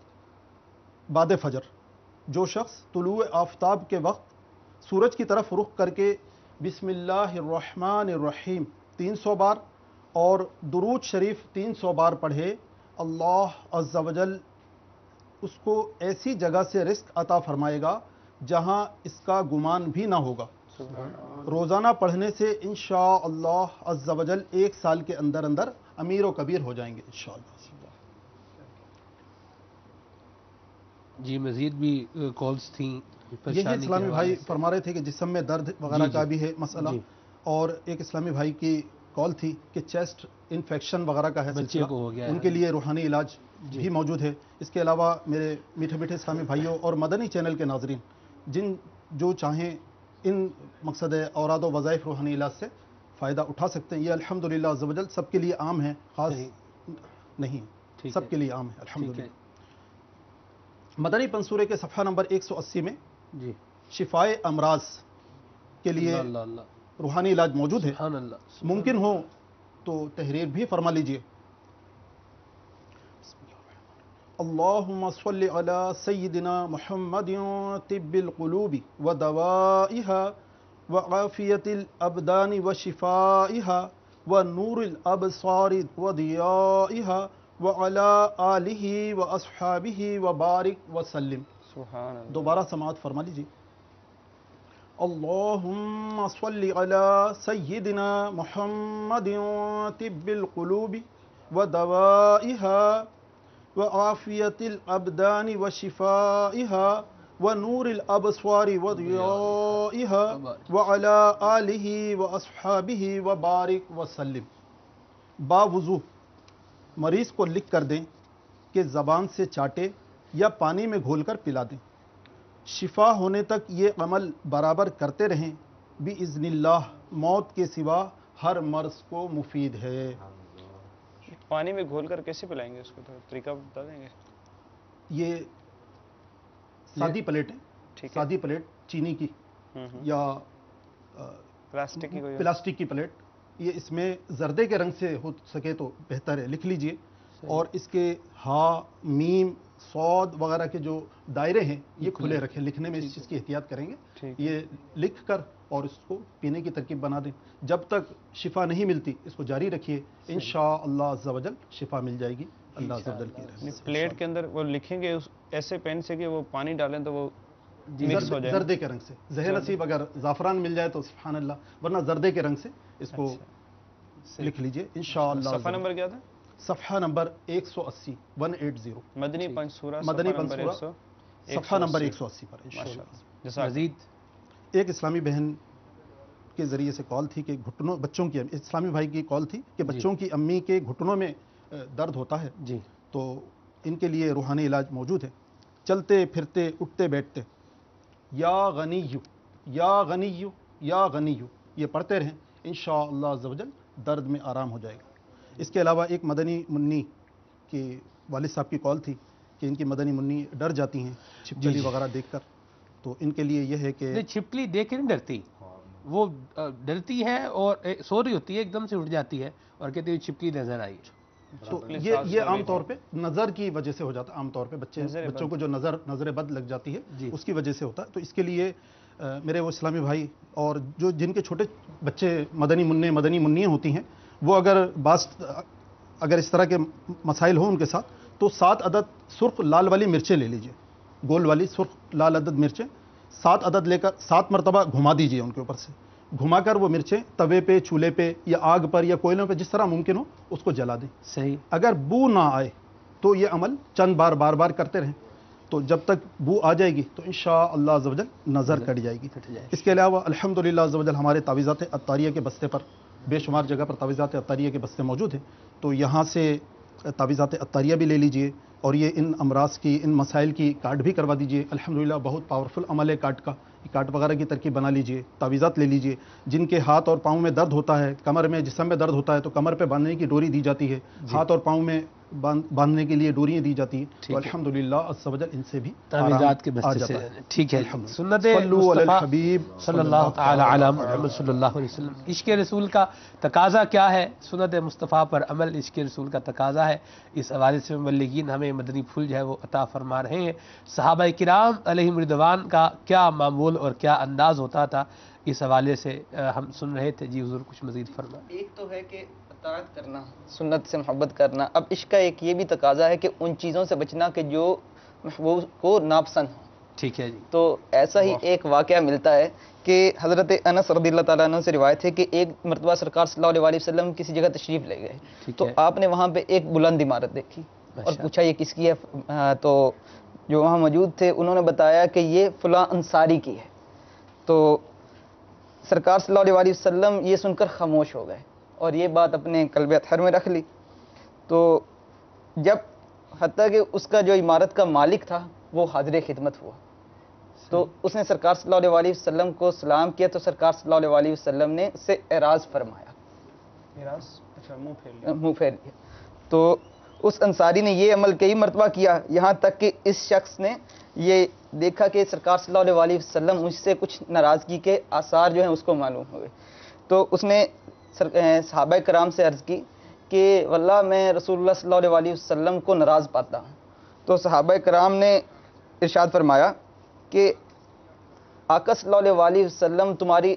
O: بعد فجر، جو شخص طلوع آفتاب کے وقت سورج کی طرف رخ کر کے بسم اللہ الرحمن الرحیم 300 بار اور درود شریف 300 بار پڑھے، اللہ عز و جل اس کو ایسی جگہ سے رزق عطا فرمائے گا جہاں اس کا گمان بھی نہ ہوگا۔ روزانہ پڑھنے سے انشاءاللہ عز و جل 1 سال کے اندر اندر امیر و کبیر ہو جائیں گے انشاءاللہ۔
D: جی مزید بھی کالز تھیں۔
O: یہ اسلامی بھائی فرما رہے تھے کہ جسم میں درد وغیرہ کا بھی ہے مسئلہ، اور ایک اسلامی بھائی کی کال تھی کہ چیسٹ انفیکشن وغیرہ کا ہے سلسلہ، ان کے لیے روحانی علاج بھی موجود ہے۔ اس کے علاوہ میرے میٹھے میٹھے اسلامی بھائیوں اور مدنی چینل کے ناظرین جو چاہیں ان مقصد اوراد و وظائف روحانی علاج سے فائدہ اٹھا سکتے ہیں۔ یہ الحمدللہ عز و جل سب کے لیے عام ہے، خاص نہیں، سب کے لیے عام ہے الحمدللہ۔ مدنی پنصورے کے صفحہ نمبر 180 میں شفائے امراض کے لیے روحانی علاج موجود ہے، ممکن ہو تو تحریر بھی فرما لیجئے۔ اللہم صلی علی سیدنا محمد طب القلوب ودوائها وعافیت الابدان وشفائها ونور الابصار وضیائها وعلی آلہ واصحابہ وبارک وسلم۔
G: سبحان اللہ۔
O: دوبارہ سماعت فرما لیجیے۔ اللہم صلی علی سیدنا محمد طب القلوب ودوائها وعافیت الابدان وشفائها ونور الابصار وضیائها وعلی آلہ واصحابہ وبارک وسلم۔ باوضو مریض کو لکھ کر دیں کہ زبان سے چاٹے یا پانی میں گھول کر پلا دیں، شفا ہونے تک یہ عمل برابر کرتے رہیں، بِإِذْنِ اللہ موت کے سوا ہر مرض کو مفید ہے۔
G: پانی میں گھول کر کیسے پلائیں گے اس کو، طریقہ بتا دیں گے؟
O: یہ سادی پلیٹ ہے، سادی پلیٹ چینی کی یا پلاسٹک کی پلیٹ، یہ اس میں زردے کے رنگ سے ہو سکے تو بہتر ہے، لکھ لیجئے، اور اس کے ہا میم صاد وغیرہ کے جو دائرے ہیں یہ کھلے رکھیں، لکھنے میں اس چیز کی احتیاط کریں گے، یہ لکھ کر اور اس کو پینے کی ترکیب بنا دیں، جب تک شفا نہیں ملتی اس کو جاری رکھیے، انشاءاللہ عز و جل شفا مل جائے گی اللہ عز و جل کی رحمت سے۔
G: پلیٹ کے اندر وہ لکھیں گے ایسے پین سے کہ وہ پانی ڈالیں تو وہ مکس ہو جائے،
O: زردے کے رنگ سے، زہر نصیب اگر زعفران مل جائے تو سبحان اللہ، ورنہ زردے کے رنگ سے اس کو لکھ لیجئے انشاءاللہ۔
G: صفحہ نمبر کیا تھا؟
O: صفحہ نمبر 180 180
G: مدنی پنصورہ
O: صفحہ نمبر 180 پر انشاءاللہ۔
D: مزید
O: ایک اسلامی بہن کے ذریعے سے کال تھی کہ گھٹنوں بچوں کی اسلامی بھائی کی کال تھی کہ بچوں کی امی کے گھٹنوں میں درد ہوتا ہے
D: جی
O: تو ان کے لیے روحانی علاج موجود ہے. چلتے پھرتے اٹھتے بیٹھتے یا غنیو یا غنیو یا غنیو یہ پڑھتے رہیں انشاءاللہ عز و جل درد میں آرام ہو جائے گا. اس کے علاوہ ایک مدنی منی کے والد صاحب کی کال تھی کہ ان کی مدنی منی ڈر جاتی ہیں چھپکلی وغیرہ دیکھ کر. تو ان کے لیے یہ ہے کہ
D: چھپکلی دیکھ کے نہیں ڈرتی, وہ ڈرتی ہے اور سو رہی ہوتی ہے, ایک دم سے اٹھ جاتی ہے اور کہتی ہے چھپکلی نظر آئی.
O: تو یہ عام طور پہ نظر کی وجہ سے ہو جاتا ہے. عام طور پہ بچوں کو جو نظر بد لگ جاتی ہے اس کی وجہ سے ہوتا ہے. تو اس کے لیے میرے وہ اسلامی بھائی اور جو جن کے چھوٹے بچے مدنی منیاں ہوتی ہیں وہ اگر اس طرح کے مسائل ہوں ان کے ساتھ تو 7 عدد سرخ لال والی مرچیں لے لیجئے, گول والی سرخ لال عدد مرچیں 7 عدد لے کر 7 مرتبہ گھما دیجئے ان کے اوپر سے, گھما کر وہ مرچیں توے پہ چولہے پہ یا آگ پر یا کوئلوں پہ جس طرح ممکن ہو اس کو جلا دیں.
D: صحیح.
O: اگر بو نہ آئے تو یہ عمل چند بار کرتے رہیں تو جب تک بو آ جائے گی تو انشاءاللہ عز و جل نظر کٹ جائے گی. اس کے علاوہ الحمدللہ عز و جل ہمارے تعویذات عطاریہ کے بستے پر بے شمار جگہ پر تعویذات عطاریہ کے بستے موجود ہیں. تو یہاں سے تعویذات عطاریہ بھی لے لیجئے اور یہ ان امراض کی ان مسائل کی کارڈ بھی کروا دیجئے. الحمدللہ بہت پاورفل عمل ہے کارڈ کا. کارڈ وغیرہ کی ترکیب بنا لیجئے, تعویذات لے لیجئے. جن کے ہاتھ اور پاؤں میں درد ہوتا ہے, کمر میں جسم میں درد ہوتا ہے تو کمر پہ باندھنے کی ڈوری دی جاتی ہے, ہاتھ اور پاؤں میں باندھنے کے لیے ڈوریاں دی جاتی ہیں. تو الحمدللہ عز و جل ان سے بھی
D: تعویذات کے بستے سے. ٹھیک ہے, سنت مصطفیٰ صلی اللہ تعالی علی محمد صلی اللہ علیہ وسلم. عشق رسول کا تقاضا کیا ہے؟ سنت مصطفیٰ پر عمل عشق رسول کا تقاضا ہے. اس حوالے سے مبلغین ہمیں مدنی پھول جو ہے وہ عطا فرما رہے ہیں. صحابہ کرام علیہم رضوان کا کیا معمول اور کیا انداز ہوتا تھا, اس حوالے سے ہم سن رہے تھے. جی حضور کچھ مزید فرمائیں.
I: ایک تو ہے کہ اطاعت کرنا, سنت سے محبت کرنا. اب عشق کا ایک یہ بھی تقاضا ہے کہ ان چیزوں سے بچنا کہ جو محبوب کو ناپسند ہو.
D: ٹھیک ہے جی.
I: تو ایسا ہی ایک واقعہ ملتا ہے کہ حضرت انس رضی اللہ تعالیٰ عنہ سے روایت ہے کہ ایک مرتبہ سرکار صلی اللہ علیہ وسلم کسی جگہ تشریف لے گئے تو آپ نے وہاں پہ ایک بلند عمارت دیکھی اور پوچھا یہ کس کی ہے؟ تو جو وہاں موجود تھے انہوں نے بتایا کہ یہ فلاں انصاری کی ہے. تو سرکار صلی اللہ علیہ وسلم یہ سن کر خاموش ہو گئے اور یہ بات اپنے قلب اطہر میں رکھ لی. تو جب حتیٰ کہ اس کا جو عمارت کا مالک تھا وہ حاضر خدمت ہوا تو اس نے سرکار صلی اللہ علیہ وسلم کو سلام کیا تو سرکار صلی اللہ علیہ وسلم نے اس سے اعراض فرمایا, منہ پھیر لیا. تو اس انصاری نے یہ عمل کئی مرتبہ کیا یہاں تک کہ اس شخص نے یہ دیکھا کہ سرکار صلی اللہ علیہ وسلم مجھ سے کچھ ناراضگی کے آثار جو ہیں اس کو معلوم ہوئے. تو اس نے صحابہ کرام سے عرض کی کہ واللہ میں رسول اللہ صلی اللہ علیہ وسلم کو ناراض پاتا ہوں. تو صحابہ کرام نے ارشاد فرمایا کہ آقا صلی اللہ علیہ وسلم تمہاری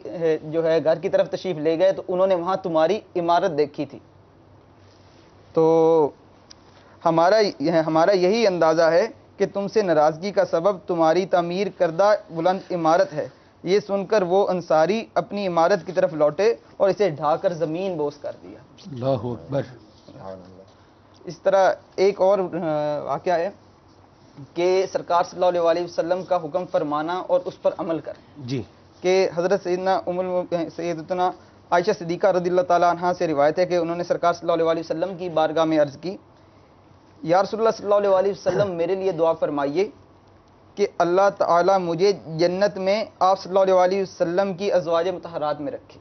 I: جو ہے گھر کی طرف تشریف لے گئے تو انہوں نے وہاں تمہاری عمارت دیکھی تھی. تو ہمارا یہی اندازہ ہے کہ تم سے ناراضگی کا سبب تمہاری تعمیر کردہ بلند عمارت ہے. یہ سن کر وہ انصاری اپنی عمارت کی طرف لوٹے اور اسے ڈھا کر زمین بوس کر دیا.
D: اللہ اکبر.
I: اس طرح ایک اور واقعہ ہے کہ سرکار صلی اللہ علیہ وسلم کا حکم فرمانا اور اس پر عمل کرنا.
D: جی. کہ
I: حضرت سیدتنا عائشہ صدیقہ رضی اللہ تعالیٰ عنہ سے روایت ہے کہ انہوں نے سرکار صلی اللہ علیہ وسلم کی بارگاہ میں عرض کی یا رسول اللہ صلی اللہ علیہ وسلم میرے لیے دعا فرمائیے کہ اللہ تعالیٰ مجھے جنت میں آپ صلی اللہ علیہ وسلم کی ازواج مطہرات میں رکھے.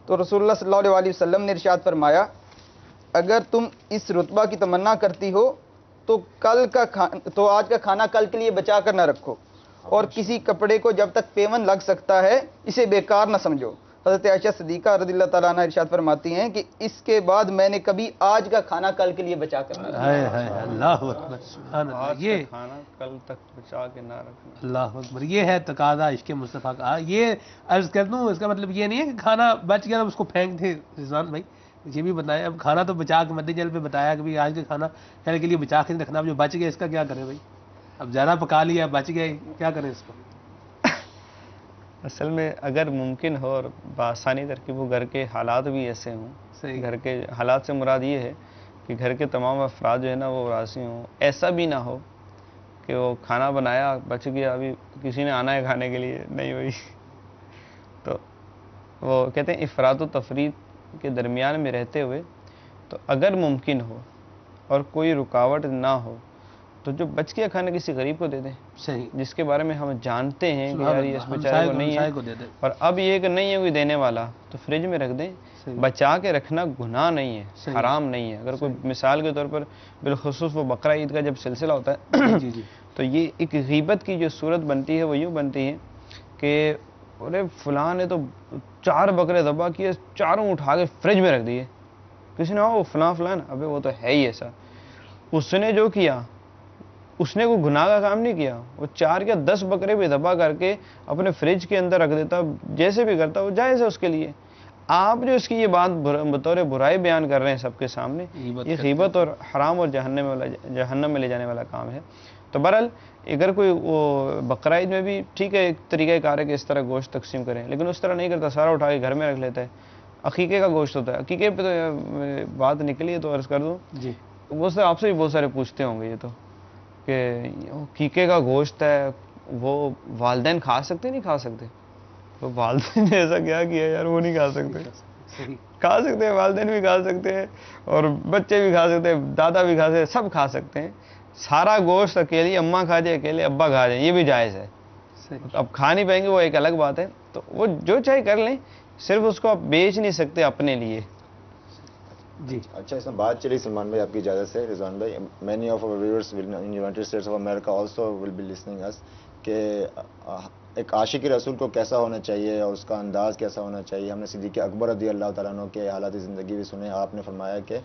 I: تو رسول اللہ صلی اللہ علیہ وسلم نے ارشاد فرمایا اگر تم اس رتبہ کی تمنا کرتی ہو تو آج کا کھانا کل کے لیے بچا کر نہ رکھو اور کسی کپڑے کو جب تک پیون لگ سکتا ہے اسے بیکار نہ سمجھو. حضرت عائشہ صدیقہ رضی اللہ تعالیٰ عنہ ارشاد فرماتی ہیں کہ اس کے بعد میں نے کبھی آج کا کھانا کل کے لیے بچا کر نہ رکھا.
D: اللہ اکبر. سبحان اللہ. یہ
G: کھانا کل تک بچا کے نہ رکھنا.
D: اللہ اکبر. یہ ہے تقاضا عشق مصطفیٰ کا. یہ عرض کر دوں اس کا مطلب یہ نہیں ہے کہ کھانا بچ گیا اس کو پھینک دے. رضوان بھائی یہ بھی بتایا اب کھانا تو بچا کے مدی جل پہ بتایا کہ آج کا کھانا کل کے لیے بچا کے رکھنا. اب جو بچ گیا اس کا کیا کریں بھائی؟ اب زیادہ پکا لیا بچ گئے کیا کریں اس کو؟
G: اصل میں اگر ممکن ہو اور بآسانی ترکیب وہ گھر کے حالات بھی ایسے ہوں. گھر کے حالات سے مراد یہ ہے کہ گھر کے تمام افراد جو ہے نا وہ راضی ہوں. ایسا بھی نہ ہو کہ وہ کھانا بنایا بچ گیا ابھی کسی نے آنا ہے کھانے کے لیے نہیں ہوئی تو وہ کہتے ہیں افراد و تفرید کے درمیان میں رہتے ہوئے تو اگر ممکن ہو اور کوئی رکاوٹ نہ ہو تو جو بچ گیا کھانا کسی غریب کو دے دیں،
D: صحیح،
G: جس کے بارے میں ہم جانتے ہیں کہ یار یہ اس بیچارے کو نہیں ہے، اور اب یہ کہ نہیں ہے کوئی دینے والا تو فریج میں رکھ دیں۔ بچا کے رکھنا گناہ نہیں ہے، حرام نہیں ہے۔ اگر کوئی مثال کے طور پر بالخصوص وہ بقرہ عید کا جب سلسلہ ہوتا ہے تو یہ ایک غیبت کی جو صورت بنتی ہے وہ یوں بنتی ہے کہ ارے فلاں نے تو 4 بکرے ذبح کیے، چاروں اٹھا کے فریج میں رکھ دیے، کسی نے وہ فلاں ابے وہ تو ہے ہی ایسا، اس نے جو کیا اس نے کوئی گناہ کا کام نہیں کیا، وہ 4 یا 10 بکرے بھی ذبح کر کے اپنے فریج کے اندر رکھ دیتا، جیسے بھی کرتا وہ جائز ہے اس کے لیے۔ آپ جو اس کی یہ بات بطور برائی بیان کر رہے ہیں سب کے سامنے، یہ غیبت اور حرام اور جہنم میں لے جانے والا کام ہے۔ تو بہرحال اگر کوئی وہ بقرہ عید میں بھی ٹھیک ہے ایک طریقہ کار ہے کہ اس طرح گوشت تقسیم کریں، لیکن اس طرح نہیں کرتا، سارا اٹھا کے گھر میں رکھ لیتا ہے۔ عقیقے کا گوشت ہوتا ہے، عقیقے پہ تو بات نکلی ہے تو عرض کر دوں جی، وہ سے آپ سے بھی بہت سارے پوچھتے ہوں گے یہ تو کہ عقیقے کا گوشت ہے وہ والدین کھا سکتے نہیں کھا سکتے؟ تو والدین نے ایسا کیا کیا یار، وہ نہیں کھا سکتے، کھا سکتے ہیں، والدین بھی کھا سکتے ہیں اور بچے بھی کھا سکتے ہیں، دادا بھی کھا سکتے ہیں، سب کھا سکتے ہیں۔ سارا گوشت اکیلی اماں کھا جائے، اکیلے ابا کھا جائیں، یہ بھی جائز ہے۔ اب کھا نہیں پائیں گے وہ ایک الگ بات ہے، تو وہ جو چاہے کر لیں، صرف اس کو آپ بیچ نہیں سکتے اپنے لیے۔
H: جی اچھا، اس میں بات چلی سلمان بھائی آپ کی اجازت سے، رضوان بھائی، many of our viewers in United States of America also will be listening اس، کہ ایک عاشق رسول کو کیسا ہونا چاہیے اور اس کا انداز کیسا ہونا چاہیے۔ ہم نے صدیق اکبر رضی اللہ تعالیٰ عنہ کے حالات زندگی بھی سنے۔ آپ نے فرمایا کہ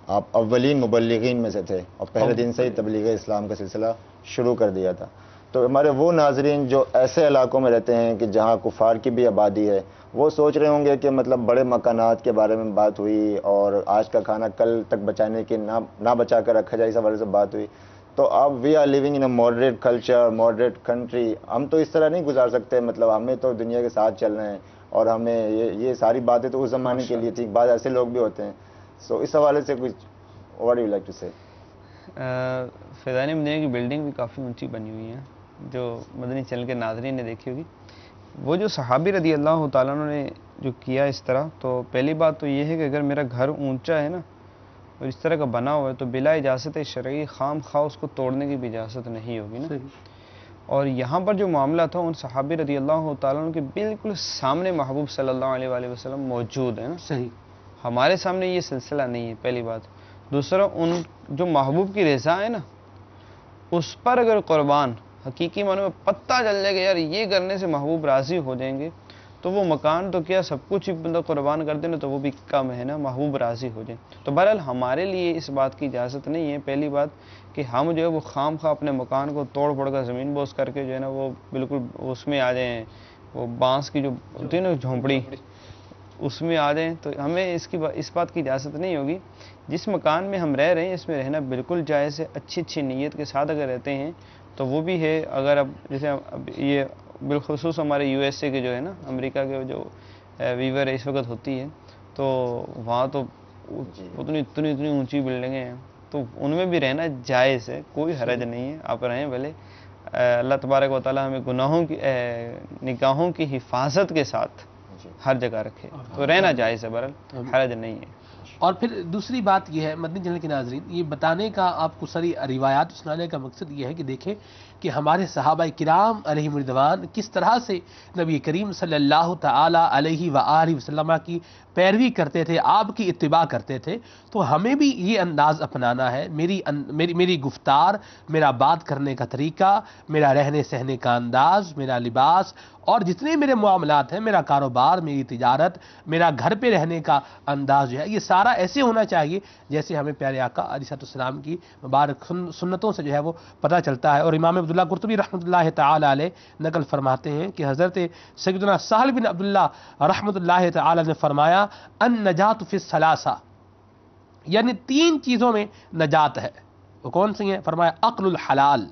H: آپ اولین مبلغین میں سے تھے اور پہلے دن سے ہی تبلیغ اسلام کا سلسلہ شروع کر دیا تھا۔ تو ہمارے وہ ناظرین جو ایسے علاقوں میں رہتے ہیں کہ جہاں کفار کی بھی آبادی ہے، وہ سوچ رہے ہوں گے کہ مطلب بڑے مکانات کے بارے میں بات ہوئی اور آج کا کھانا کل تک بچانے کی نہ بچا کر رکھا جائے، اس حوالے سے بات ہوئی۔ تو اب we are living in a moderate culture, moderate country, ہم تو اس طرح نہیں گزار سکتے، مطلب ہمیں تو دنیا کے ساتھ چلنا ہے اور ہمیں یہ ساری باتیں تو اس زمانے کے لیے تھی، بعض ایسے لوگ بھی ہوتے ہیں۔ سو اس حوالے سے کچھ واٹ یو لائک ٹو سے؟
G: فیضان مدینہ کی بلڈنگ بھی کافی اونچی بنی ہوئی ہیں جو مدنی چینل کے ناظرین نے دیکھی ہوگی۔ وہ جو صحابی رضی اللہ تعالیٰ عنہ نے جو کیا اس طرح، تو پہلی بات تو یہ ہے کہ اگر میرا گھر اونچا ہے نا اور اس طرح کا بنا ہوا ہے تو بلا اجازت شرعی خام خواہ اس کو توڑنے کی بھی اجازت نہیں ہوگی نا۔ اور یہاں پر جو معاملہ تھا ان صحابی رضی اللہ تعالیٰ عنہ کے بالکل سامنے محبوب صلی اللہ علیہ وآلہ وسلم موجود ہیں نا، صحیح، ہمارے سامنے یہ سلسلہ نہیں ہے، پہلی بات۔ دوسرا، ان جو محبوب کی رضا ہے نا اس پر اگر قربان حقیقی معنی میں پتہ چل جائے کہ یار یہ کرنے سے محبوب راضی ہو جائیں گے، تو وہ مکان تو کیا سب کچھ ہی بندہ قربان کر دے نا تو وہ بھی کم ہے نا، محبوب راضی ہو جائیں۔ تو بہرحال ہمارے لیے اس بات کی اجازت نہیں ہے، پہلی بات کہ ہم جو ہے وہ خام خواہ اپنے مکان کو توڑ پھوڑ کر زمین بوس کر کے جو ہے نا وہ بالکل اس میں آ جائیں، وہ بانس کی جو ہوتی ہے نا جھونپڑی اس میں آ جائیں، تو ہمیں اس بات کی اجازت نہیں ہوگی۔ جس مکان میں ہم رہ رہے ہیں اس میں رہنا بالکل جائز ہے، اچھی نیت کے ساتھ اگر رہتے ہیں تو وہ بھی ہے۔ اگر اب جیسے اب یہ بالخصوص ہمارے یو ایس اے کے جو ہے نا، امریکہ کے جو ویور اس وقت ہوتی ہے تو وہاں تو اتنی اونچی بلڈنگیں ہیں، تو ان میں بھی رہنا جائز ہے، کوئی حرج نہیں ہے، آپ رہیں بھلے۔ اللہ تبارک و تعالیٰ ہمیں گناہوں کی نگاہوں کی حفاظت کے ساتھ ہر جگہ رکھے، تو رہنا جائز ہے، بہرحال حرج نہیں ہے۔
D: اور پھر دوسری بات یہ ہے مدنی چینل کے ناظرین، یہ بتانے کا، آپ کو ساری روایات سنانے کا مقصد یہ ہے کہ دیکھیں کہ ہمارے صحابہ کرام علیہم رضوان کس طرح سے نبی کریم صلی اللہ تعالی علیہ وآلہ وسلم کی پیروی کرتے تھے، آپ کی اتباع کرتے تھے۔ تو ہمیں بھی یہ انداز اپنانا ہے، میری گفتار، میرا بات کرنے کا طریقہ، میرا رہنے سہنے کا انداز، میرا لباس اور جتنے میرے معاملات ہیں، میرا کاروبار، میری تجارت، میرا گھر پہ رہنے کا انداز جو ہے، یہ سارا ایسے ہونا چاہیے جیسے ہمیں پیارے آقا علیہ السلام کی مبارک سنتوں سے جو ہے وہ پتہ چلتا ہے۔ اور امام عبداللہ قرطبی رحمۃ اللہ تعالی علیہ نقل فرماتے ہیں کہ حضرت سیدنا سہل بن عبداللہ رحمۃ اللہ تعالی نے فرمایا النجات فی الثلاثہ، یعنی 3 چیزوں میں نجات ہے۔ وہ کون سی ہیں؟ فرمایا اکل الحلال،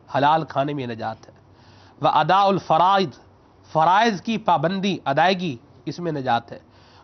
D: حلال کھانے میں نجات ہے، واداء الفرائض، فرائض کی پابندی ادائیگی اس میں نجات ہے،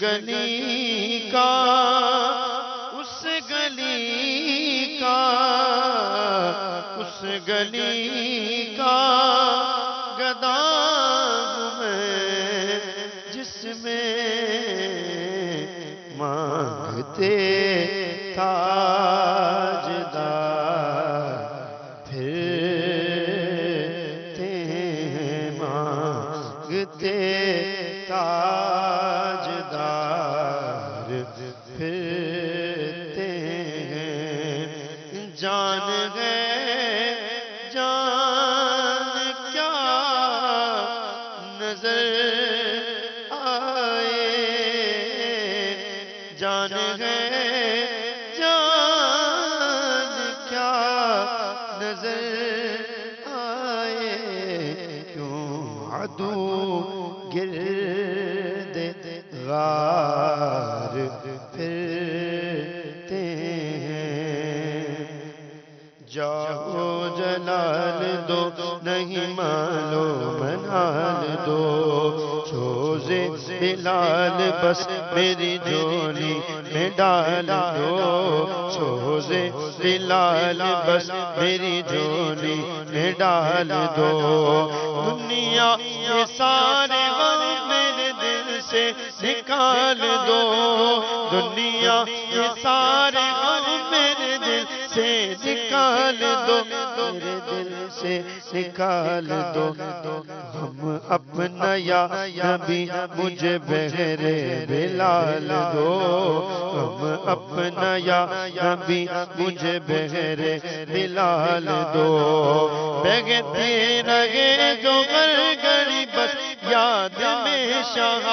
F: گلی کا اس گلی کا اس گلی کا گدا ہوں میں جس میں مانگتے تاجدار پھرتے ہیں مانگتے تاجدار پھرتے ہیں جان گئے جان کیا نظر آئے جان گئے جان کیا نظر آئے کیوں عدو گرد غار پھرتے ہیں جاؤ جلال دو نہیں مالو منال دو چھوزے بلال بس میری جولی میں ڈال دو چھوزے بلال بس میری جولی میں ڈال دو دنیا یہ سارے غم میرے دل سے نکال دو دنیا یہ سارے غم میرے دل سے نکال دو میرے دل سے نکال دو ہم اپنا یا نبی مجھے بہرے بلال دو ہم اپنا یا نبی مجھے بہرے بلال دو بہتے رہے جو گھڑی بس یاد میں شاہ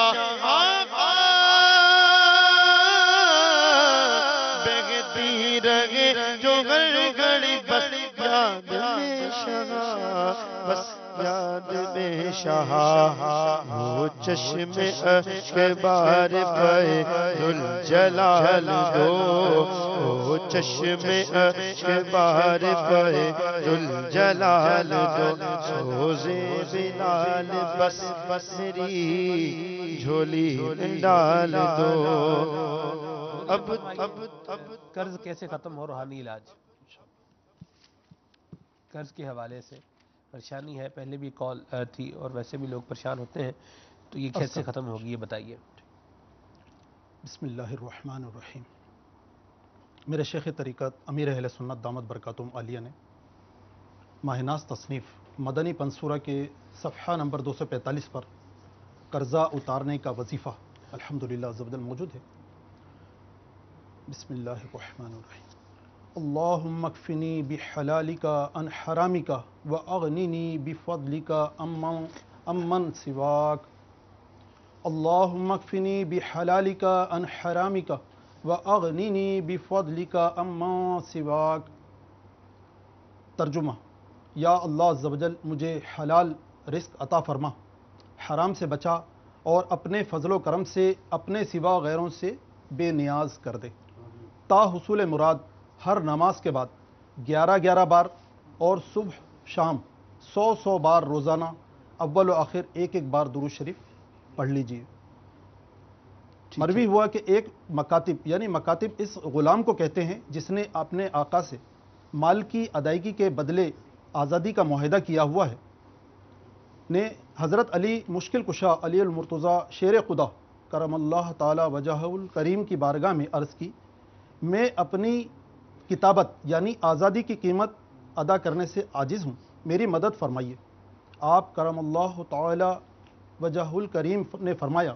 F: بہتی رہے جو گھڑی بس یاد میں شاہ بس یاد میں شاہ وہ چشم اشک بار پہ ذوالجلال دو وہ چشم اشک بار پہ ذوالجلال دو سوزے بلال بس میری جھولی ڈال دو اب
D: قرض کیسے ختم ہو روحانی علاج قرض کے حوالے سے پریشانی ہے پہلے بھی کال تھی اور ویسے بھی لوگ پریشان ہوتے ہیں تو یہ کیسے ختم ہوگی یہ بتائیے
O: بسم اللہ الرحمن الرحیم میرے شیخ طریقت امیر اہل سنت دامت برکاتہم عالیہ نے ماہ ناز تصنیف مدنی پنصورہ کے صفحہ نمبر 245 پر قرضہ اتارنے کا وظیفہ الحمدللہ عز و جل موجود ہے بسم اللہ الرحمن الرحیم اللہم اکفنی بحلالک عن حرامک واغننی بفضلک عمن سواک اللہم اکفنی بحلالک عن حرامک واغننی بفضلک عمن سواک ترجمہ یا اللہ عز و جل مجھے حلال رزق عطا فرما حرام سے بچا اور اپنے فضل و کرم سے اپنے سوا غیروں سے بے نیاز کر دے تا حصول مراد ہر نماز کے بعد 11 بار اور صبح شام 100 بار روزانہ اول و آخر ایک بار درود شریف پڑھ لیجیے مروی ہوا کہ ایک مکاتب یعنی مکاتب اس غلام کو کہتے ہیں جس نے اپنے آقا سے مال کی ادائیگی کے بدلے آزادی کا معاہدہ کیا ہوا ہے نے حضرت علی مشکل کشا علی المرتضیٰ شیر خدا کرم اللہ تعالی وجہہ الکریم کی بارگاہ میں عرض کی میں اپنی کتابت یعنی آزادی کی قیمت ادا کرنے سے عاجز ہوں میری مدد فرمائیے آپ کرم اللہ تعالی وجہ الکریم نے فرمایا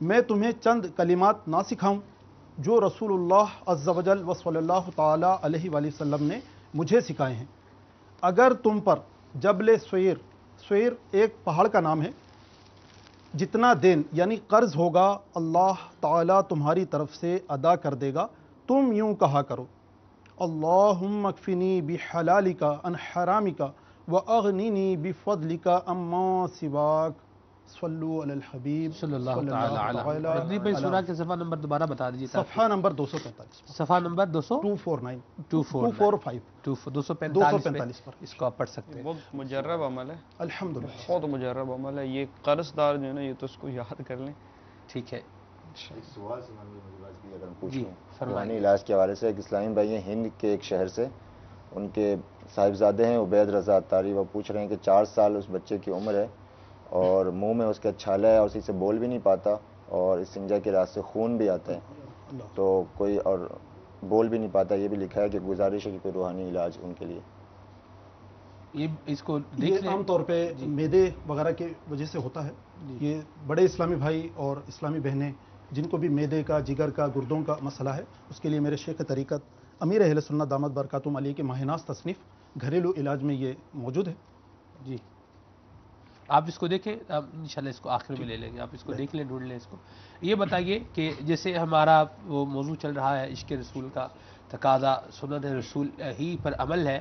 O: میں تمہیں چند کلمات نہ سکھاؤں جو رسول اللہ عز و جل و صلی اللہ تعالی علیہ وآلہ وسلم نے مجھے سکھائے ہیں اگر تم پر جبل سویر ایک پہاڑ کا نام ہے جتنا دین یعنی قرض ہوگا اللہ تعالی تمہاری طرف سے ادا کر دے گا تم یوں کہا کرو اللہم اکفنی بحلالک عن حرامک واغننی بفضلک عمن سواک صلو علی الحبیب
D: صلی اللہ تعالی علیہ بھائی سورہ کے صفحہ نمبر دوبارہ بتا دیجیے
O: صفحہ نمبر 245
D: صفحہ نمبر 245 پر اس کو آپ پڑھ سکتے ہیں
G: بہت مجرب عمل ہے
O: الحمدللہ
G: بہت مجرب عمل ہے یہ قرض دار جو ہے نا یہ تو اس کو یاد کر لیں
D: ٹھیک ہے
H: ایک سوال اگر
D: جی
H: پوچھوں روحانی علاج کے حوالے سے، ایک اسلامی بھائی ہیں ہند کے ایک شہر سے، ان کے صاحبزادے ہیں عبید رضا عطاری، وہ پوچھ رہے ہیں کہ 4 سال اس بچے کی عمر ہے اور منہ میں اس کا چھالا ہے اور اسی سے بول بھی نہیں پاتا اور استنجا کے راستے خون بھی آتا ہے، تو کوئی اور بول بھی نہیں پاتا، یہ بھی لکھا ہے کہ گزارش ہے کہ کوئی روحانی علاج ان کے لیے۔
D: یہ اس کو
O: یہ عام طور پہ میدے وغیرہ کی وجہ سے ہوتا ہے۔ یہ بڑے اسلامی بھائی اور اسلامی بہنیں جن کو بھی میدے کا، جگر کا، گردوں کا مسئلہ ہے، اس کے لیے میرے شیخ طریقت امیر اہل سنت دامت برکاتہم علیہ کے ماہ ناز تصنیف گھریلو علاج میں یہ موجود ہے۔
D: جی آپ اس کو دیکھیں، آپ انشاءاللہ اس کو آخر میں لے لیں گے، آپ اس کو دیکھ لیں، ڈھونڈ لیں اس کو۔ یہ بتائیے کہ جیسے ہمارا وہ موضوع چل رہا ہے عشق رسول کا تقاضا، سنت رسول ہی پر عمل ہے،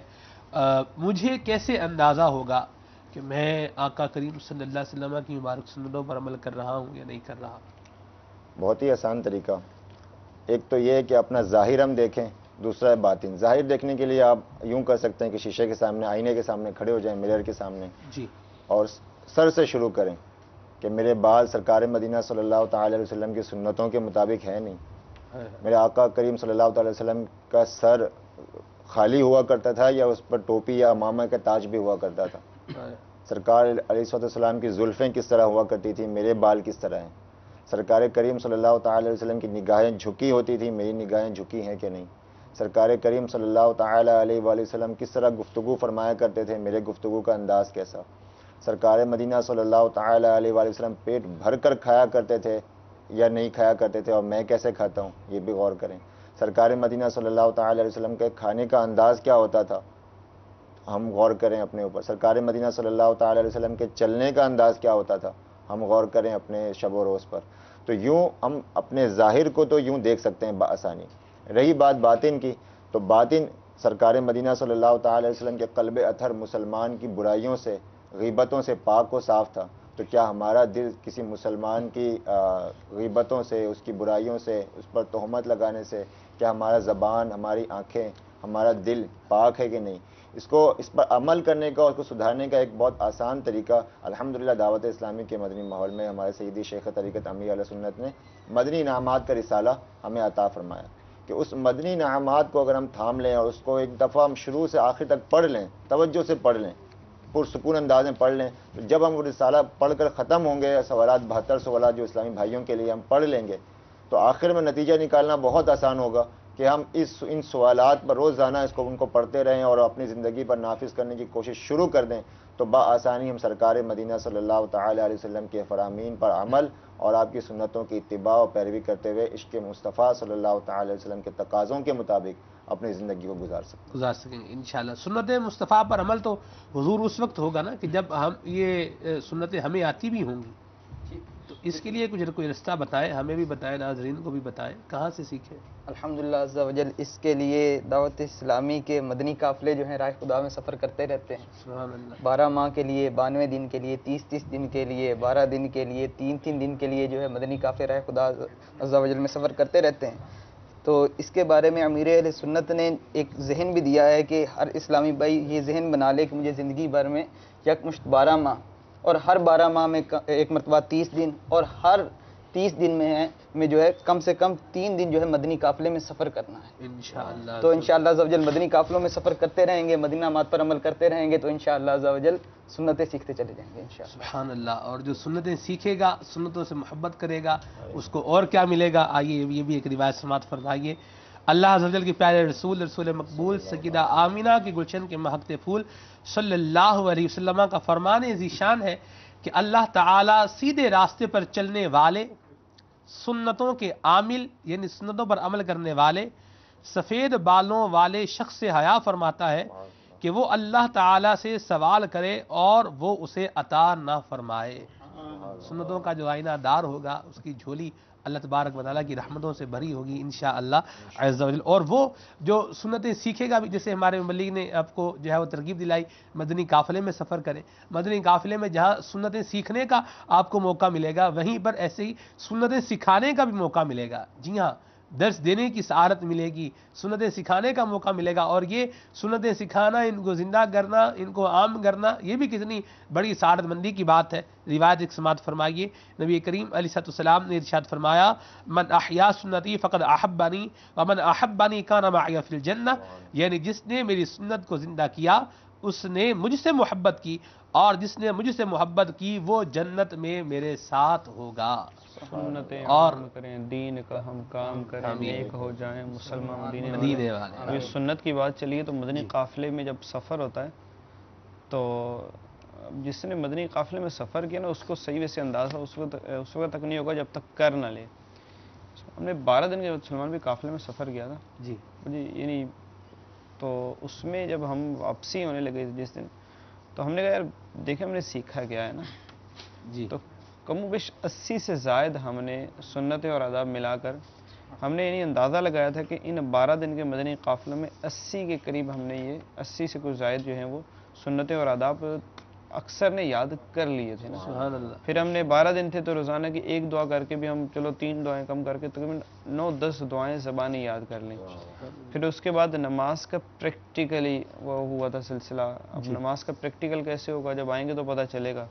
D: مجھے کیسے اندازہ ہوگا کہ میں آقا کریم صلی اللہ علیہ وسلم کی مبارک سنتوں پر عمل کر رہا ہوں یا نہیں کر رہا؟
H: بہت ہی آسان طریقہ، ایک تو یہ ہے کہ اپنا ظاہر ہم دیکھیں، دوسرا ہے باطن۔ ظاہر دیکھنے کے لیے آپ یوں کر سکتے ہیں کہ شیشے کے سامنے، آئینے کے سامنے کھڑے ہو جائیں، مرر کے سامنے،
D: جی، اور
H: سر سے شروع کریں کہ میرے بال سرکار مدینہ صلی اللہ تعالی علیہ وسلم کی سنتوں کے مطابق ہے نہیں، میرے آقا کریم صلی اللہ تعالی وسلم کا سر خالی ہوا کرتا تھا یا اس پر ٹوپی یا امامہ کا تاج بھی ہوا کرتا تھا، سرکار علیہ السلام کی زلفیں کس طرح ہوا کرتی تھی، میرے بال کس طرح ہیں، سرکار کریم صلی اللہ تعالی علیہ وسلم کی نگاہیں جھکی ہوتی تھی، میری نگاہیں جھکی ہیں کہ نہیں، سرکار کریم صلی اللہ تعالی علیہ وآلہ وسلم کس طرح گفتگو فرمایا کرتے تھے، میرے گفتگو کا انداز کیسا، سرکار مدینہ صلی اللہ تعالی علیہ وآلہ وسلم پیٹ بھر کر کھایا کرتے تھے یا نہیں کھایا کرتے تھے اور میں کیسے کھاتا ہوں، یہ بھی غور کریں، سرکار مدینہ صلی اللہ تعالی علیہ وسلم کے کھانے کا انداز کیا ہوتا تھا، ہم غور کریں اپنے اوپر، سرکار مدینہ صلی اللہ تعالی علیہ وسلم کے چلنے کا انداز کیا ہوتا تھا، ہم غور کریں اپنے شب و روز پر۔ تو یوں ہم اپنے ظاہر کو تو یوں دیکھ سکتے ہیں بآسانی۔ رہی بات باطن کی، تو باطن سرکار مدینہ صلی اللہ تعالی علیہ وسلم کے قلب اطہر مسلمان کی برائیوں سے، غیبتوں سے پاک و صاف تھا، تو کیا ہمارا دل کسی مسلمان کی غیبتوں سے، اس کی برائیوں سے، اس پر تہمت لگانے سے، کیا ہمارا زبان، ہماری آنکھیں، ہمارا دل پاک ہے کہ نہیں؟ اس پر عمل کرنے کا اور اس کو سدھارنے کا ایک بہت آسان طریقہ الحمدللہ دعوت اسلامی کے مدنی ماحول میں ہمارے سیدی شیخ طریقت امیر علیہ سنت نے مدنی انعامات کا رسالہ ہمیں عطا فرمایا کہ اس مدنی انعامات کو اگر ہم تھام لیں اور اس کو ایک دفعہ ہم شروع سے آخر تک پڑھ لیں، توجہ سے پڑھ لیں، پرسکون انداز میں پڑھ لیں، تو جب ہم وہ رسالہ پڑھ کر ختم ہوں گے، سوالات 72 سوالات جو اسلامی بھائیوں کے لیے ہم پڑھ لیں گے، تو آخر میں نتیجہ نکالنا بہت آسان ہوگا کہ ہم ان سوالات پر روزانہ ان کو پڑھتے رہیں اور اپنی زندگی پر نافذ کرنے کی کوشش شروع کر دیں، تو بآسانی ہم سرکار مدینہ صلی اللہ تعالی علیہ وسلم کے فرامین پر عمل اور آپ کی سنتوں کی اتباع و پیروی کرتے ہوئے عشق مصطفیٰ صلی اللہ تعالی علیہ وسلم کے تقاضوں کے مطابق اپنی زندگی کو گزار
D: سکیں گے انشاءاللہ۔ سنت مصطفیٰ پر عمل تو حضور اس وقت ہوگا نا کہ جب ہم یہ سنتیں ہمیں آتی بھی ہوں گی، تو اس کے لیے کوئی رستہ بتائیں، ہمیں بھی بتائیں، ناظرین کو بھی بتائیں، کہاں سے سیکھیں؟
I: الحمدللہ عز و جل اس کے لیے دعوت اسلامی کے مدنی قافلے جو ہیں راہ خدا میں سفر کرتے رہتے ہیں،
D: سبحان اللہ،
I: 12 ماہ کے لیے، 92 دن کے لیے، 30 دن کے لیے، 12 دن کے لیے، 3 دن کے لیے جو ہے مدنی قافلے راہ خدا عز و جل میں سفر کرتے رہتے ہیں۔ تو اس کے بارے میں امیر اہل سنت نے ایک ذہن بھی دیا ہے کہ ہر اسلامی بھائی یہ ذہن بنا لے کہ مجھے زندگی بھر میں یکمشت 12 ماہ اور ہر 12 ماہ میں ایک مرتبہ 30 دن اور ہر 30 دن میں جو ہے کم سے کم 3 دن جو ہے مدنی قافلے میں سفر کرنا ہے
D: انشاءاللہ۔
I: تو انشاءاللہ عز و جل مدنی قافلوں میں سفر کرتے رہیں گے، مدینہ مات پر عمل کرتے رہیں گے، تو انشاءاللہ عز و جل سنتیں سیکھتے چلے جائیں گے انشاءاللہ۔
D: سبحان اللہ۔ اور جو سنتیں سیکھے گا، سنتوں سے محبت کرے گا، اس کو اور کیا ملے گا؟ آئیے یہ بھی ایک روایت سماعت فرمائیے۔ اللہ عز و جل کے پیارے رسول مقبول سیدہ آمینہ کے گلشن کے مہکتے پھول صلی اللہ علیہ وسلم کا فرمان ذیشان ہے کہ اللہ تعالی سیدھے راستے پر چلنے والے، سنتوں کے عامل یعنی سنتوں پر عمل کرنے والے، سفید بالوں والے شخص سے حیا فرماتا ہے کہ وہ اللہ تعالی سے سوال کرے اور وہ اسے عطا نہ فرمائے۔ سنتوں کا جو آئینہ دار ہوگا، اس کی جھولی اللہ تبارک و تعالیٰ کی رحمتوں سے بھری ہوگی انشاءاللہ عز و جل۔ اور وہ جو سنتیں سیکھے گا بھی، جیسے ہمارے مبلغ نے آپ کو جو ہے وہ ترغیب دلائی مدنی قافلے میں سفر کریں، مدنی قافلے میں جہاں سنتیں سیکھنے کا آپ کو موقع ملے گا، وہیں پر ایسے ہی سنتیں سکھانے کا بھی موقع ملے گا۔ جی ہاں، درس دینے کی سعادت ملے گی، سنتیں سکھانے کا موقع ملے گا، اور یہ سنتیں سکھانا، ان کو زندہ کرنا، ان کو عام کرنا، یہ بھی کتنی بڑی سعادت مندی کی بات ہے۔ روایت ایک سماعت فرمائیے، نبی کریم علیہ السلام نے ارشاد فرمایا، من احیا سنتی فقد احبنی ومن احبنی کان معی فی الجنہ، یعنی جس نے میری سنت کو زندہ کیا اس نے مجھ سے محبت کی، اور جس نے مجھ سے محبت کی وہ جنت میں میرے ساتھ ہوگا۔
G: سنتیں
D: اور
G: عام کریں، دین کا ہم کام کریں، نیک ہو جائیں مسلمان مدینے
D: مدینے
G: والے۔
D: والے۔
G: ابھی سنت کی بات چلی ہے تو مدنی قافلے میں جب سفر ہوتا ہے تو جس نے مدنی قافلے میں سفر کیا نا اس کو صحیح ویسے اندازہ اس وقت تک نہیں ہوگا جب تک کر نہ لے۔ ہم نے 12 دن کے سلمان بھی قافلے میں سفر کیا تھا
D: جی
G: یعنی، تو اس میں جب ہم واپسی ہونے لگے جس دن، تو ہم نے کہا یار دیکھیں ہم نے سیکھا کیا ہے نا
D: جی،
G: تو کم و بیش 80 سے زائد ہم نے سنتیں اور آداب ملا کر ہم نے یعنی اندازہ لگایا تھا کہ ان 12 دن کے مدنی قافلوں میں 80 کے قریب ہم نے یہ 80 سے کچھ زائد جو ہیں وہ سنتیں اور آداب اکثر نے یاد کر لیے تھے نا۔
D: سبحان اللہ۔
G: پھر ہم نے 12 دن تھے تو روزانہ کی ایک دعا کر کے بھی ہم چلو 3 دعائیں کم کر کے تقریباً 9-10 دعائیں زبانی یاد کر لیں۔ پھر اس کے بعد نماز کا پریکٹیکلی وہ ہوا تھا سلسلہ۔ اب نماز کا پریکٹیکل کیسے ہوگا، جب آئیں گے تو پتہ چلے گا۔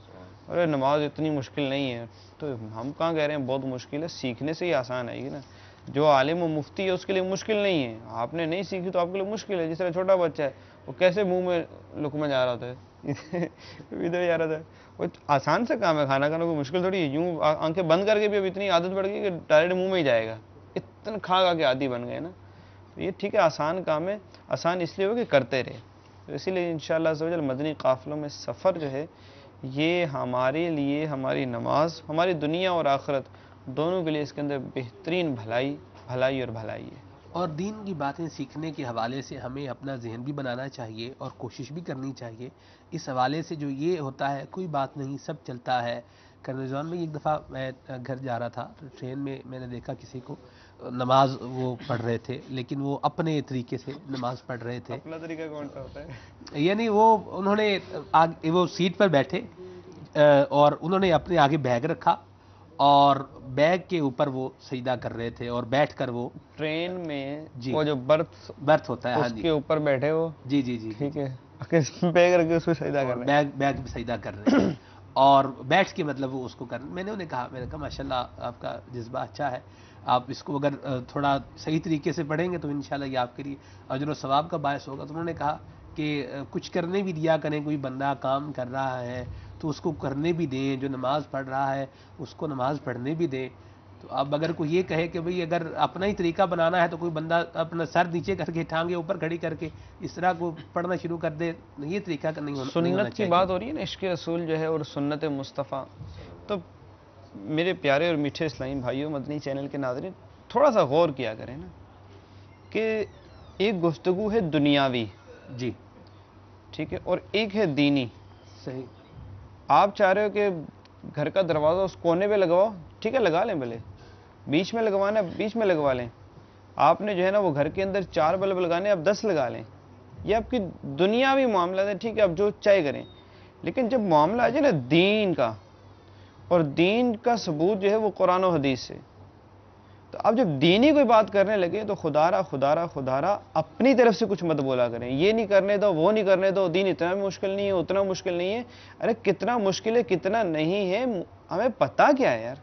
G: ارے نماز اتنی مشکل نہیں ہے، تو ہم کہاں کہہ رہے ہیں بہت مشکل ہے، سیکھنے سے ہی آسان آئے گی نا۔ جو عالم و مفتی ہے اس کے لیے مشکل نہیں ہے، آپ نے نہیں سیکھی تو آپ کے لیے مشکل ہے۔ جس طرح چھوٹا بچہ ہے وہ کیسے منہ میں لقمہ جا رہا ہوتا ہے، ادھر جا رہا تھا، وہ آسان سے کام ہے، کھانا کھانا کوئی مشکل تھوڑی ہے۔ یوں آنکھیں بند کر کے بھی اب اتنی عادت پڑ گئی کہ ڈائریکٹ منہ میں ہی جائے گا، اتنا کھا کے عادی بن گئے نا۔ تو یہ ٹھیک ہے آسان کام ہے، آسان اس لیے ہو کہ کرتے رہے۔ تو اسی لیے انشاءاللہ عز و جل مدنی قافلوں میں سفر جو ہے یہ ہمارے لیے، ہماری نماز، ہماری دنیا اور آخرت دونوں کے لیے اس کے اندر بہترین بھلائی اور بھلائی ہے۔
D: اور دین کی باتیں سیکھنے کے حوالے سے ہمیں اپنا ذہن بھی بنانا چاہیے اور کوشش بھی کرنی چاہیے۔ اس حوالے سے جو یہ ہوتا ہے کوئی بات نہیں، سب چلتا ہے۔ کرنیزوان میں ایک دفعہ میں گھر جا رہا تھا، ٹرین میں نے دیکھا کسی کو نماز وہ پڑھ رہے تھے، لیکن وہ اپنے طریقے سے نماز پڑھ رہے تھے۔
G: اپنا طریقہ کون سا ہوتا ہے؟
D: یعنی وہ انہوں نے وہ سیٹ پر بیٹھے اور انہوں نے اپنے آگے بیگ رکھا اور بیگ کے اوپر وہ سجدہ کر رہے تھے، اور بیٹھ کر وہ
G: ٹرین میں وہ جو برتھ
D: ہوتا ہے
G: اس کے اوپر بیٹھے وہ
D: جی
G: ٹھیک ہے، بیگ رکھ کے اس پہ سجدہ کر رہے ہیں،
D: بیگ پہ سجدہ کر رہے ہیں اور بیٹھ کے مطلب وہ اس کو کر رہے ہیں۔ میں نے انہیں کہا ماشاءاللہ آپ کا جذبہ اچھا ہے، آپ اس کو اگر تھوڑا صحیح طریقے سے پڑھیں گے تو انشاءاللہ یہ آپ کے لیے اجر و ثواب کا باعث ہوگا۔ تو انہوں نے کہا کہ کچھ کرنے بھی دیا کریں، کوئی بندہ کام کر رہا ہے تو اس کو کرنے بھی دیں، جو نماز پڑھ رہا ہے اس کو نماز پڑھنے بھی دیں۔ تو اب اگر کوئی یہ کہے کہ بھئی اگر اپنا ہی طریقہ بنانا ہے تو کوئی بندہ اپنا سر نیچے کر کے ٹانگیں اوپر کھڑی کر کے اس طرح کو پڑھنا شروع کر دے، یہ طریقہ نہیں ہونا چاہیے۔
G: سنت کی بات ہو رہی ہے نا، عشق رسول جو ہے اور سنت مصطفیٰ، تو میرے پیارے اور میٹھے اسلامی بھائیوں، مدنی چینل کے ناظرین، تھوڑا سا غور کیا کریں نا کہ ایک گفتگو ہے دنیاوی
D: جی
G: ٹھیک ہے، اور ایک ہے دینی۔
D: صحیح،
G: آپ چاہ رہے ہو کہ گھر کا دروازہ اس کونے پہ لگواؤ، ٹھیک ہے لگا لیں، بھلے بیچ میں لگوانا ہے بیچ میں لگوا لیں۔ آپ نے جو ہے نا وہ گھر کے اندر 4 بلب لگانے، اب 10 لگا لیں۔ یہ آپ کی دنیاوی معاملہ ہے، ٹھیک ہے، اب جو چاہے کریں۔ لیکن جب معاملہ آ جائے نا دین کا، اور دین کا ثبوت جو ہے وہ قرآن و حدیث سے، تو اب جب دینی کوئی بات کرنے لگے تو خدا را اپنی طرف سے کچھ مت بولا کریں، یہ نہیں کرنے دو، وہ نہیں کرنے دو، دین اتنا مشکل نہیں ہے، اتنا مشکل نہیں ہے۔ ارے کتنا مشکل ہے، کتنا نہیں ہے، ہمیں پتہ کیا ہے یار،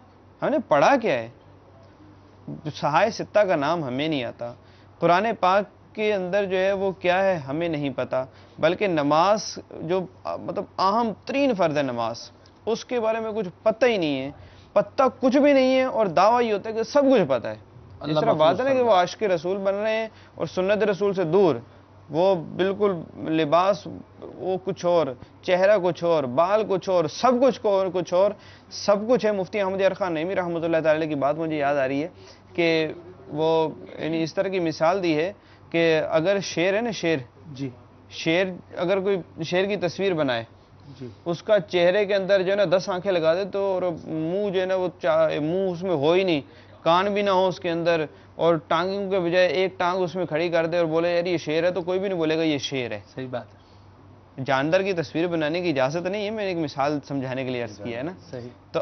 G: ہم نے پڑھا کیا ہے؟ صحائے ستہ کا نام ہمیں نہیں آتا، قرآن پاک کے اندر جو ہے وہ کیا ہے ہمیں نہیں پتا، بلکہ نماز جو مطلب اہم ترین فرض ہے نماز، اس کے بارے میں کچھ پتہ ہی نہیں ہے، پتہ کچھ بھی نہیں ہے، اور دعویٰ یہ ہوتا ہے کہ سب کچھ پتہ ہے۔ جس طرح بات ہے نا کہ وہ عاشق رسول بن رہے ہیں اور سنت رسول سے دور، وہ بالکل لباس وہ کچھ اور، چہرہ کچھ اور، بال کچھ اور، سب کچھ کچھ اور، سب کچھ ہے۔ مفتی احمد یار خان نعیمی رحمۃ اللہ تعالی کی بات مجھے یاد آ رہی ہے کہ وہ یعنی اس طرح کی مثال دی ہے کہ اگر شیر ہے نا، شیر اگر کوئی شیر کی تصویر بنائے، اس کا چہرے کے اندر جو ہے نا 10 آنکھیں لگا دے تو، اور منہ جو ہے نا وہ منہ اس میں ہو ہی نہیں، کان بھی نہ ہو اس کے اندر، اور ٹانگوں کے بجائے ایک ٹانگ اس میں کھڑی کر دے اور بولے یار یہ شیر ہے، تو کوئی بھی نہیں بولے گا یہ شیر ہے۔
D: صحیح بات ہے،
G: جاندار کی تصویر بنانے کی اجازت نہیں ہے، میں نے ایک مثال سمجھانے کے لیے عرض کیا ہے نا۔
D: صحیح،
G: تو